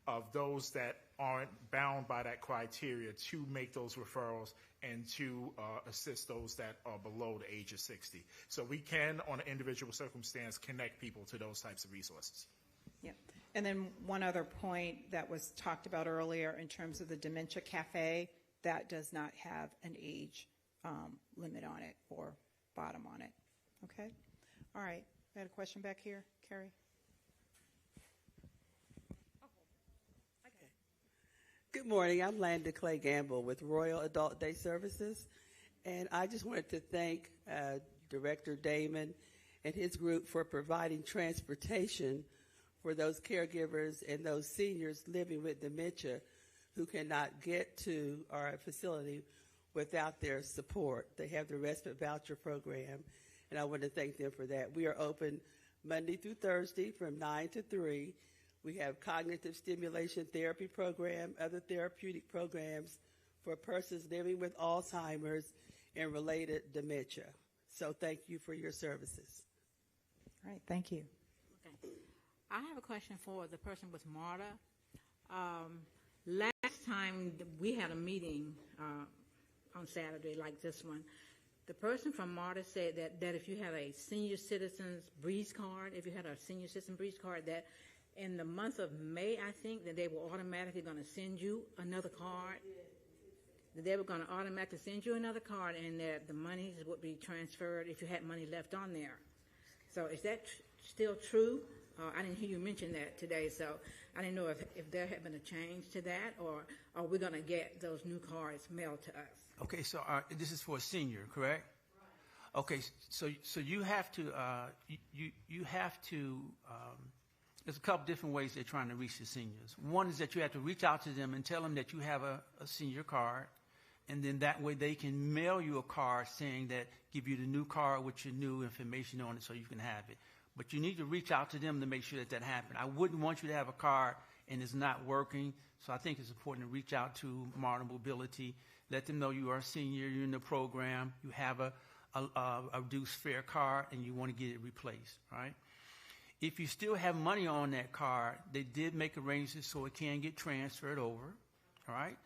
of those that aren't bound by that criteria to make those referrals and to assist those that are below the age of 60. So we can, on an individual circumstance, connect people to those types of resources. Yeah. And then one other point that was talked about earlier in terms of the Dementia Cafe, that does not have an age limit on it or bottom on it. Okay? All right. I had a question back here. Carrie? Good morning. I'm Landa Clay Gamble with Royal Adult Day Services. And I just wanted to thank Director Damon and his group for providing transportation for those caregivers and those seniors living with dementia who cannot get to our facility without their support. They have the respite voucher program, and I want to thank them for that. We are open Monday through Thursday from 9 to 3. We have cognitive stimulation therapy program, other therapeutic programs for persons living with Alzheimer's and related dementia. So thank you for your services. All right. Thank you. Okay. I have a question for the person with MARTA. Last time we had a meeting on Saturday like this one, the person from MARTA said that if you have a senior citizen's breeze card, that in the month of May, I think, that they were automatically going to send you another card. That they were going to automatically send you another card, and that the monies would be transferred if you had money left on there. So is that still true? I didn't hear you mention that today, so I didn't know if there had been a change to that, or are we going to get those new cards mailed to us? Okay, so this is for a senior, correct? Right. Okay, so you have to you have to. There's a couple different ways they're trying to reach the seniors. One is that you have to reach out to them and tell them that you have a senior card, and then that way they can mail you a card saying that, give you the new card with your new information on it so you can have it. But you need to reach out to them to make sure that happens. I wouldn't want you to have a card and it's not working, so I think it's important to reach out to MARTA Mobility, let them know you are a senior, you're in the program, you have a reduced fare card, and you want to get it replaced, right? If you still have money on that card, they did make arrangements so it can get transferred over, all right?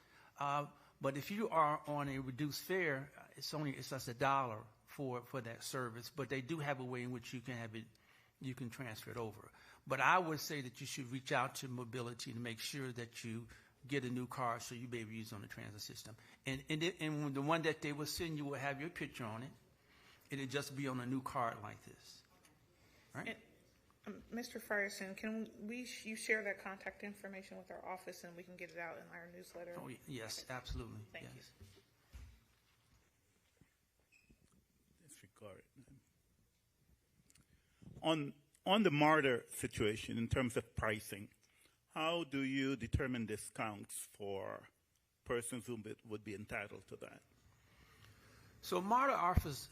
But if you are on a reduced fare, it's just $1 for that service. But they do have a way in which you can transfer it over. But I would say that you should reach out to Mobility to make sure that you get a new card so you'll be able to use it on the transit system. And the one that they will send you will have your picture on it. It'll just be on a new card like this. All right? Mr. Frierson, can you share that contact information with our office and we can get it out in our newsletter? Oh, yes, absolutely. Thank yes. you. On the MARTA situation, in terms of pricing, how do you determine discounts for persons who would be entitled to that? So MARTA offers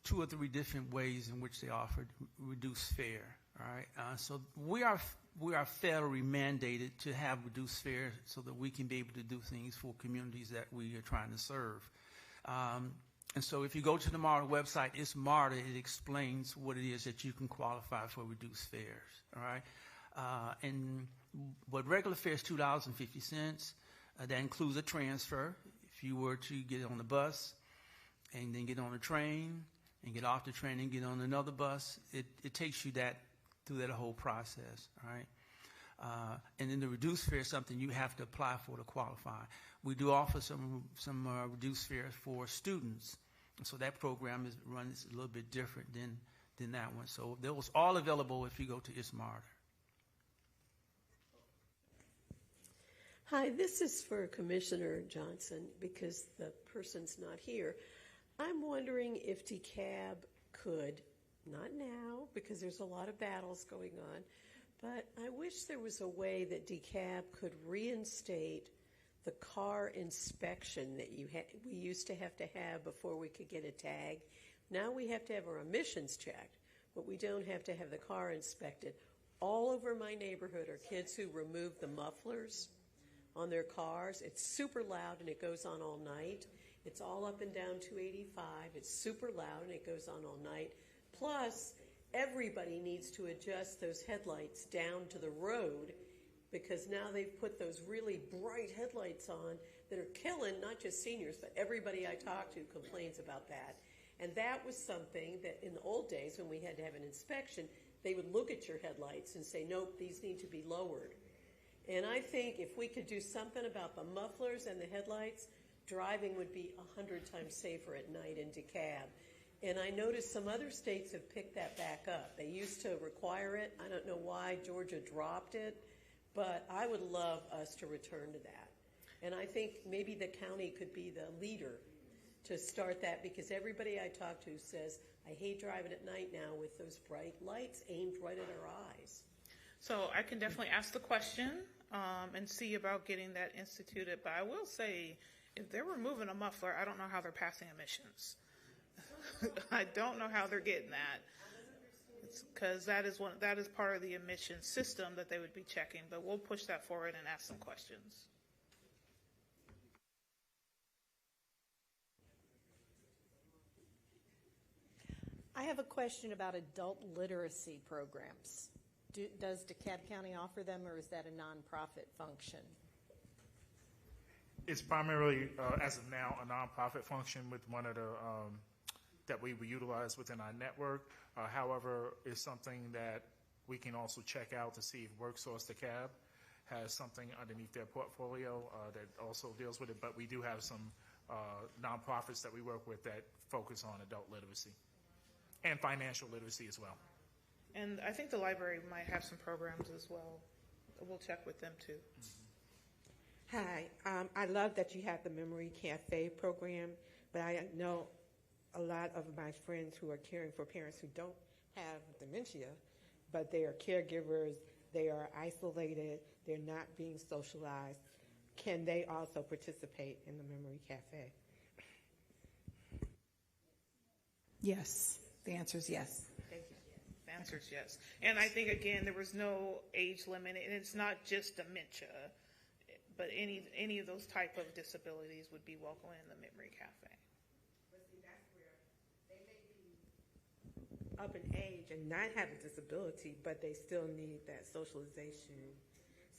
2 or 3 different ways in which they offer reduced fare. All right. So we are federally mandated to have reduced fare so that we can be able to do things for communities that we are trying to serve. And so if you go to the MARTA website, it's MARTA. It explains what it is that you can qualify for reduced fares. All right. But regular fare is $2.50. That includes a transfer. If you were to get on the bus and then get on the train and get off the train and get on another bus, it takes you through that whole process. All right. And then the reduced fare is something you have to apply for to qualify. We do offer some reduced fares for students. And so that program runs a little bit different than that one. So those all available if you go to ISMARTA. Hi, this is for Commissioner Johnson because the person's not here. I'm wondering if DeKalb could, not now because there's a lot of battles going on, but I wish there was a way that DeKalb could reinstate the car inspection that we used to have before we could get a tag. Now we have to have our emissions checked, but we don't have to have the car inspected. All over my neighborhood are kids who remove the mufflers on their cars. It's super loud and it goes on all night. It's all up and down 285. It's super loud and it goes on all night. Plus, everybody needs to adjust those headlights down to the road because now they've put those really bright headlights on that are killing not just seniors, but everybody I talk to complains about that. And that was something that in the old days when we had to have an inspection, they would look at your headlights and say, nope, these need to be lowered. And I think if we could do something about the mufflers and the headlights, driving would be 100 times safer at night in DeKalb. And I noticed some other states have picked that back up. They used to require it. I don't know why Georgia dropped it, but I would love us to return to that. And I think maybe the county could be the leader to start that because everybody I talk to says, I hate driving at night now with those bright lights aimed right at our eyes. So I can definitely ask the question and see about getting that instituted. But I will say, if they're removing a muffler, I don't know how they're passing emissions. I don't know how they're getting that. Because that is part of the emission system that they would be checking. But we'll push that forward and ask some questions. I have a question about adult literacy programs. Does DeKalb County offer them, or is that a nonprofit function? It's primarily, as of now, a nonprofit function with one of the that we utilize within our network. However, it's something that we can also check out to see if WorkSource DeKalb has something underneath their portfolio that also deals with it. But we do have some nonprofits that we work with that focus on adult literacy and financial literacy as well. And I think the library might have some programs as well. We'll check with them too. Hi, I love that you have the Memory Cafe program, but I know a lot of my friends who are caring for parents who don't have dementia, but they are caregivers, they are isolated, they're not being socialized. Can they also participate in the Memory Cafe? Yes, the answer is yes. Thank you. The answer is yes. And I think, again, there was no age limit, and it's not just dementia, but any of those type of disabilities would be welcome in the Memory Cafe. up in age and not have a disability, but they still need that socialization.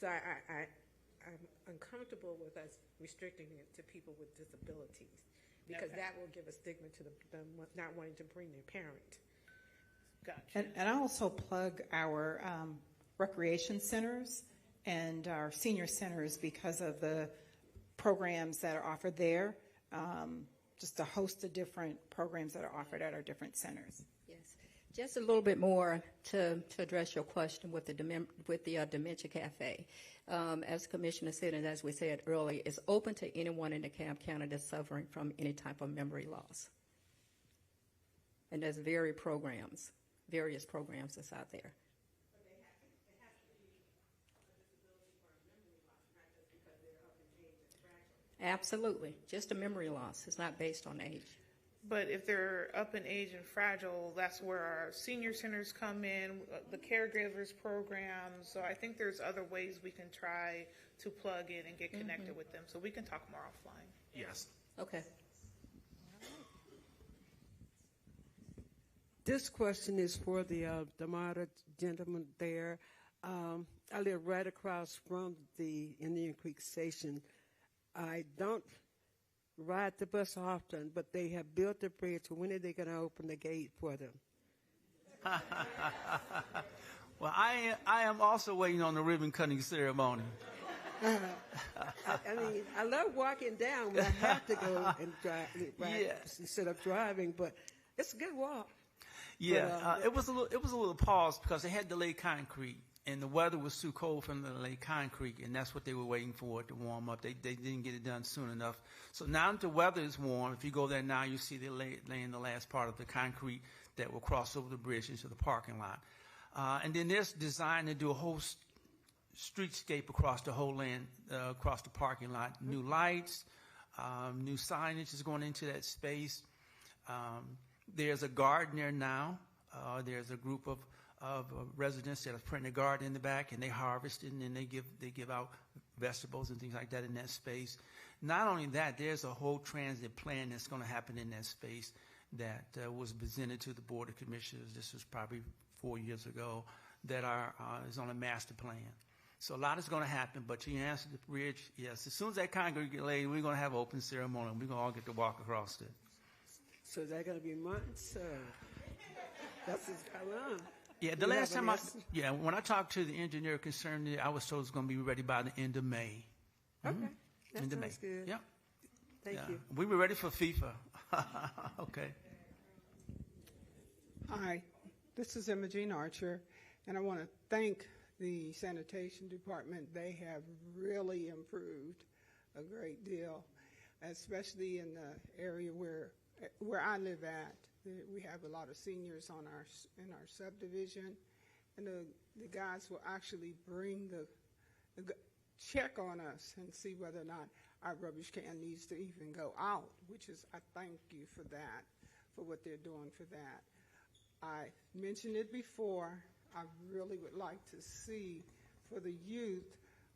So I'm uncomfortable with us restricting it to people with disabilities, because that will give a stigma to them not wanting to bring their parent. Gotcha. And I also plug our recreation centers and our senior centers because of the programs that are offered there. Just a host of different programs that are offered at our different centers. Yes, just a little bit more to address your question with the Dementia Cafe. As Commissioner said, and as we said earlier, it's open to anyone in DeKalb County that's suffering from any type of memory loss. And there's various programs that's out there. Absolutely. Just a memory loss. It's not based on age. But if they're up in age and fragile, that's where our senior centers come in, the caregivers program. So I think there's other ways we can try to plug in and get connected with them. So we can talk more offline. Yes. Okay. This question is for the MARTA gentleman there. I live right across from the Indian Creek Station. I don't ride the bus often, but they have built the bridge. When are they going to open the gate for them? Well, I am also waiting on the ribbon cutting ceremony. I mean, I love walking down when I have to go and drive instead of driving, but it's a good walk. Yeah, it was a little pause because they had to lay concrete, and the weather was too cold for them to lay concrete, and that's what they were waiting for to warm up. They didn't get it done soon enough. So now that the weather is warm, if you go there now, you see they're laying the last part of the concrete that will cross over the bridge into the parking lot. And then there's design to do a whole streetscape across the whole land, across the parking lot. New lights, new signage is going into that space. There's a garden there now. There's a group of residents that have put in a garden in the back, and they harvest it, and then they give out vegetables and things like that in that space. Not only that, there's a whole transit plan that's going to happen in that space that was presented to the Board of Commissioners. This was probably 4 years ago. That is on a master plan. So a lot is going to happen. But to answer the bridge, yes, as soon as that concrete gets laid, we're going to have an open ceremony, and we're going to all get to walk across it. So they're going to be months. That's what's going on. Yeah, the last time when I talked to the engineer concerned, I was told it's going to be ready by the end of May. Okay, that end of sounds May. good. Yeah. Thank you. We were ready for FIFA. Okay. Hi, this is Imogene Archer, and I want to thank the sanitation department. They have really improved a great deal, especially in the area where I live at. We have a lot of seniors in our subdivision, and the guys will actually bring the check on us and see whether or not our rubbish can needs to even go out, which is, I thank you for that, for what they're doing for that. I mentioned it before, I really would like to see, for the youth,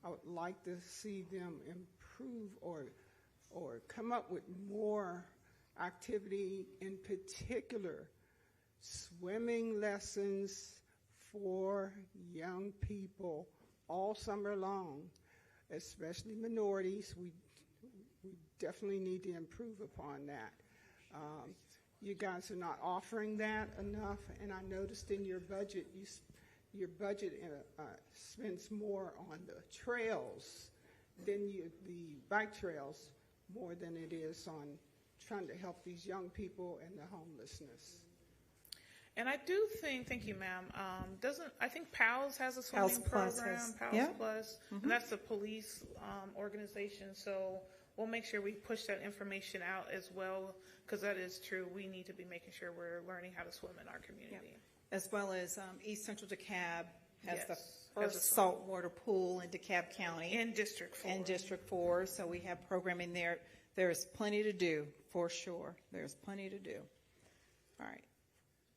I would like to see them improve or come up with more activity, in particular swimming lessons for young people all summer long, especially minorities. We definitely need to improve upon that. You guys are not offering that enough, and I noticed in your budget, your budget spends more on the trails than the bike trails, more than it is on trying to help these young people and the homelessness. And I do think, thank you, ma'am, I think PALS has a swimming program, PALS Plus, and that's a police organization, so we'll make sure we push that information out as well, because that is true. We need to be making sure we're learning how to swim in our community. As well as East Central DeKalb has the first saltwater pool in DeKalb County. In District 4. In District 4, so we have programming there. There's plenty to do, for sure. There's plenty to do. All right.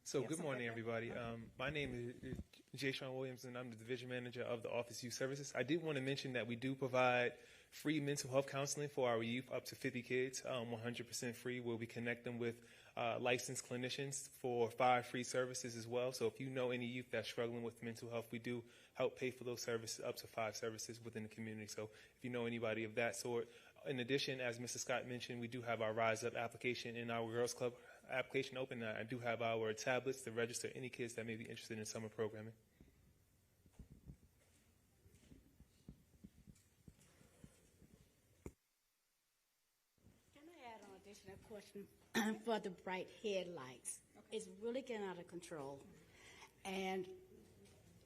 So good morning, everybody. My name is Jay Sean Williams, and I'm the Division Manager of the Office Youth Services. I did want to mention that we do provide free mental health counseling for our youth, up to 50 kids, 100% free, where we connect them with licensed clinicians for 5 free services as well. So if you know any youth that's struggling with mental health, we do help pay for those services, up to 5 services within the community. So if you know anybody of that sort. In addition, as Mr. Scott mentioned, we do have our Rise Up application in our Girls Club application open. I do have our tablets to register any kids that may be interested in summer programming. Can I add an additional question for the bright headlights? It's really getting out of control. And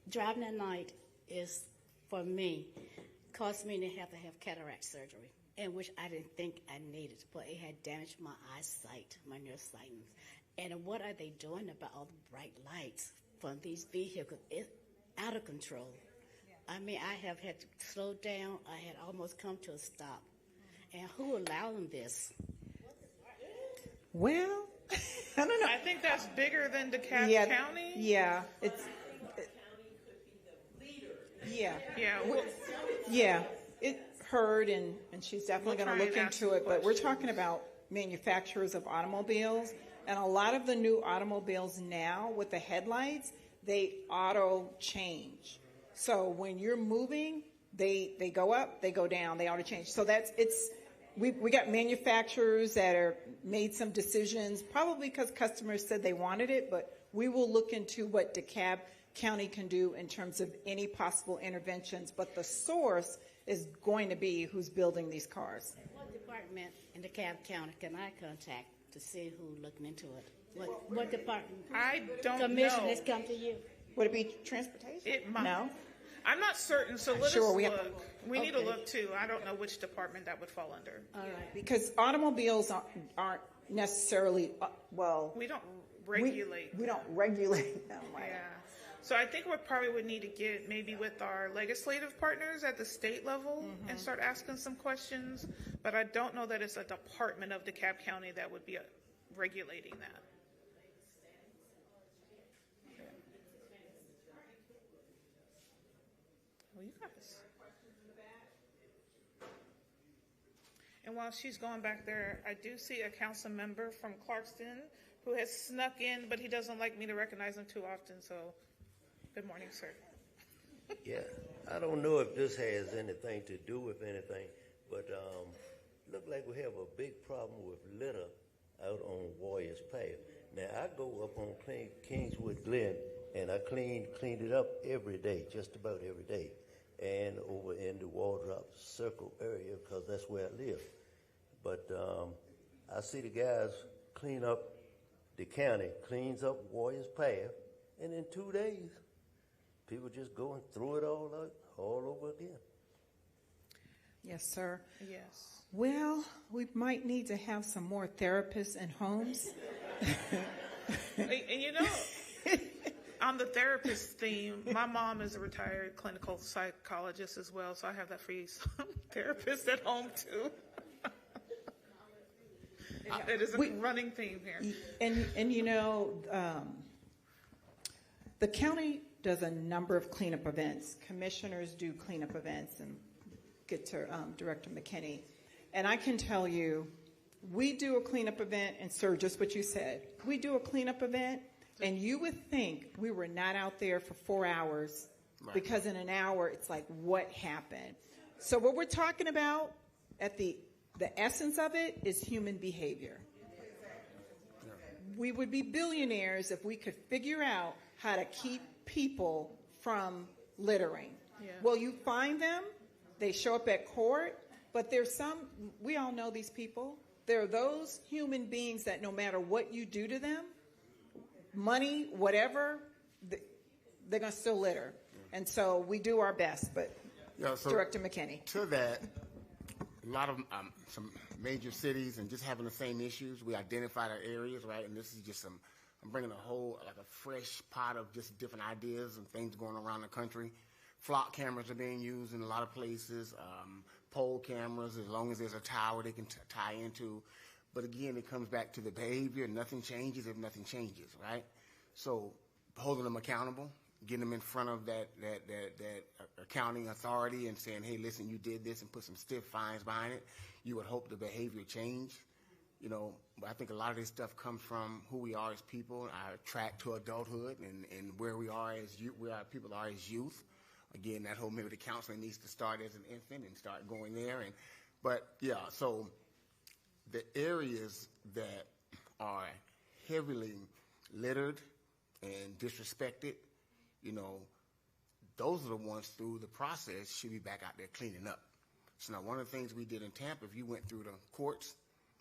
driving at night is, for me, caused me to have cataract surgery, in which I didn't think I needed, but it had damaged my eyesight, my nearsightedness. And what are they doing about all the bright lights from these vehicles? It's out of control. I mean, I have had to slow down. I had almost come to a stop. And who allowed them this? Well, I don't know. I think that's bigger than DeKalb County. Yeah, it's. Yeah. Yeah. Yeah. It heard, and she's definitely going to look into it. But we're talking about manufacturers of automobiles, and a lot of the new automobiles now with the headlights, they auto change. So when you're moving, they go up, they go down, they auto change. So we got manufacturers that are made some decisions, probably because customers said they wanted it, but we will look into what DeKalb County can do in terms of any possible interventions. But the source is going to be who's building these cars. What department in DeKalb County can I contact to see who's looking into it? What department? I don't Commission know. has come to you. Would it be transportation? It might. No. I'm not certain, so let Sure, us we look. have- We need to okay. look too. I don't know which department that would fall under. All right. Because automobiles aren't necessarily, well. We don't regulate. We don't regulate them, right? Yeah. So I think we probably would need to get maybe with our legislative partners at the state level and start asking some questions. But I don't know that it's a department of DeKalb County that would be regulating that. Well, you guys. And while she's going back there, I do see a council member from Clarkston who has snuck in, but he doesn't like me to recognize him too often. So, good morning, sir. Yeah, I don't know if this has anything to do with anything, but look like we have a big problem with litter out on Warriors Path. Now, I go up on Kingswood Glen, and I cleaned it up every day, just about every day, and over in the Waldrop Circle area, because that's where I live. But I see the guys clean up, the county cleans up Warriors Path, and in 2 days, people just go and throw it all out, all over again. Yes, sir. Yes. Well, we might need to have some more therapists in homes. And you know, on the therapist theme, my mom is a retired clinical psychologist as well, so I have that free therapist at home too. It is a running theme here. And you know, the county does a number of cleanup events. Commissioners do cleanup events, and get to Director McKinney. And I can tell you, we do a cleanup event, and sir, just what you said, we do a cleanup event, and you would think we were not out there for 4 hours, right, because in an hour, it's like, what happened? So what we're talking about at the essence of it is human behavior. We would be billionaires if we could figure out how to keep people from littering. Yeah. Well, you find them, they show up at court, but there's some, we all know these people. There are those human beings that no matter what you do to them, money, whatever, they're going to still litter. And so we do our best, but Yeah, so Director McKinney. To that, a lot of some major cities and just having the same issues, we identified our areas, right? And this is just I'm bringing a whole, like a fresh pot of just different ideas and things going around the country. Flock cameras are being used in a lot of places, pole cameras, as long as there's a tower they can tie into. But again, it comes back to the behavior. Nothing changes if nothing changes, right? So holding them accountable, getting them in front of that accounting authority and saying, hey, listen, you did this, and put some stiff fines behind it. You would hope the behavior change. You know, I think a lot of this stuff comes from who we are as people, our track to adulthood, and where we are as youth, where our people are as youth. Again, that whole maybe the counseling needs to start as an infant and start going there. But yeah, so the areas that are heavily littered and disrespected, you know, those are the ones through the process should be back out there cleaning up. So now one of the things we did in Tampa, if you went through the courts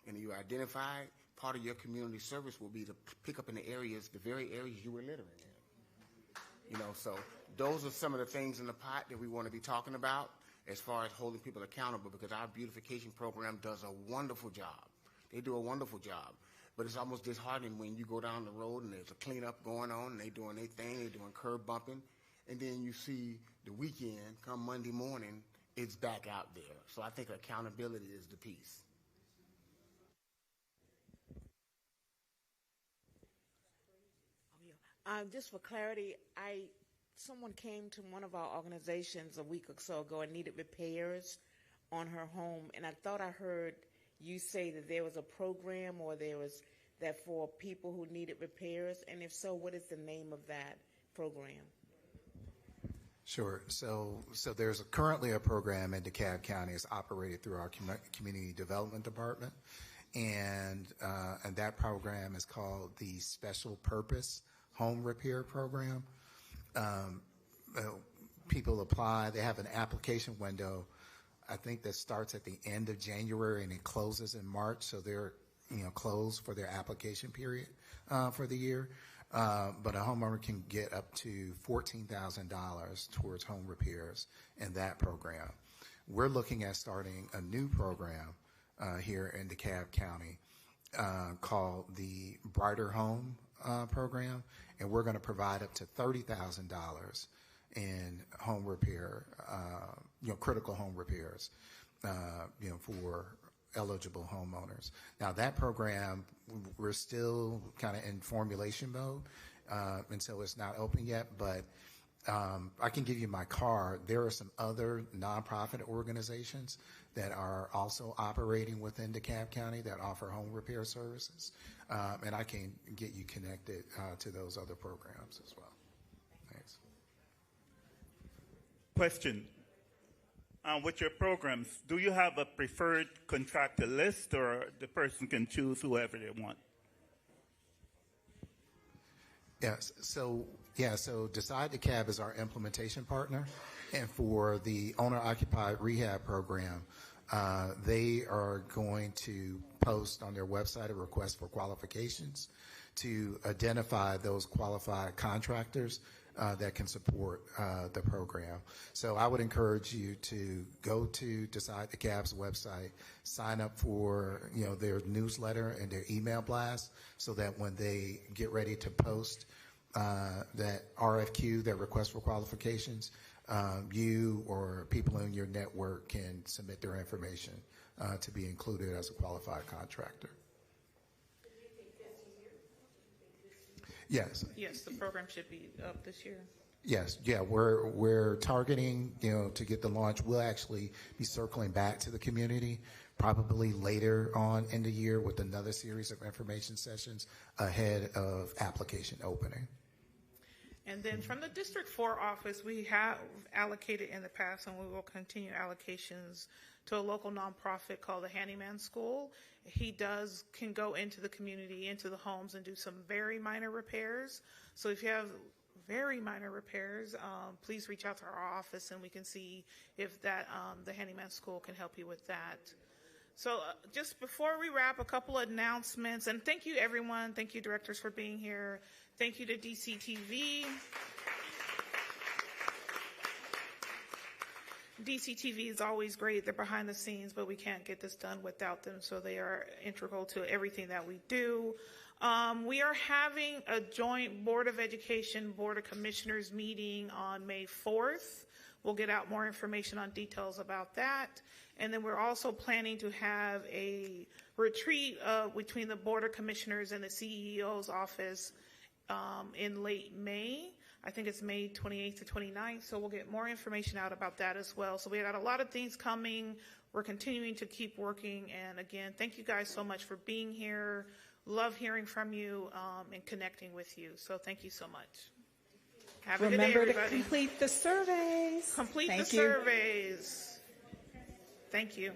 and you identified, part of your community service will be to pick up in the areas, the very areas you were littering in. You know, so those are some of the things in the pot that we want to be talking about as far as holding people accountable, because our beautification program does a wonderful job. They do a wonderful job. But it's almost disheartening when you go down the road and there's a cleanup going on and they're doing their thing, they're doing curb bumping, and then you see the weekend, come Monday morning, it's back out there. So I think accountability is the piece. Just for clarity, someone came to one of our organizations a week or so ago and needed repairs on her home, and I thought I heard you say that there was a program or there was that for people who needed repairs, and if so, what is the name of that program? Sure. So there's currently a program in DeKalb County. It's operated through our community development department, and that program is called the Special Purpose Home Repair Program. People apply. They have an application window, I think, that starts at the end of January and it closes in March. So they're closed for their application period for the year. But a homeowner can get up to $14,000 towards home repairs in that program. We're looking at starting a new program here in DeKalb County called the Brighter Home program, and we're going to provide up to $30,000 in home repair, critical home repairs, for eligible homeowners. Now that program, we're still kind of in formulation mode, and so it's not open yet, but I can give you my card. There are some other nonprofit organizations that are also operating within DeKalb County that offer home repair services, and I can get you connected to those other programs as well. Thanks. Question. With your programs, do you have a preferred contractor list, or the person can choose whoever they want? Yes. So Decide DeKalb is our implementation partner, and for the owner-occupied rehab program, they are going to post on their website a request for qualifications to identify those qualified contractors that can support the program. So I would encourage you to go to Decide DeKalb's website, sign up for their newsletter and their email blast, so that when they get ready to post that RFQ, that request for qualifications, you or people in your network can submit their information to be included as a qualified contractor. Yes. Yes, the program should be up this year. Yes, yeah, we're targeting, to get the launch. We'll actually be circling back to the community probably later on in the year with another series of information sessions ahead of application opening. And then from the District 4 office, we have allocated in the past, and we will continue allocations to a local nonprofit called the Handyman School. He can go into the community, into the homes, and do some very minor repairs. So if you have very minor repairs, please reach out to our office, and we can see if that the Handyman School can help you with that. So just before we wrap, a couple of announcements. And thank you, everyone. Thank you, directors, for being here. Thank you to DCTV. DCTV is always great. They're behind the scenes, but we can't get this done without them, so they are integral to everything that we do. We are having a joint Board of Education, Board of Commissioners meeting on May 4th. We'll get out more information on details about that. And then we're also planning to have a retreat between the Board of Commissioners and the CEO's office in late May. I think it's May 28th to 29th, so we'll get more information out about that as well. So we got a lot of things coming we're continuing to keep working. And again, thank you guys so much for being here. Love hearing from you and connecting with you. So thank you so much. Have a good day, Remember to everybody. complete the surveys. Complete Thank the you. surveys. Thank you.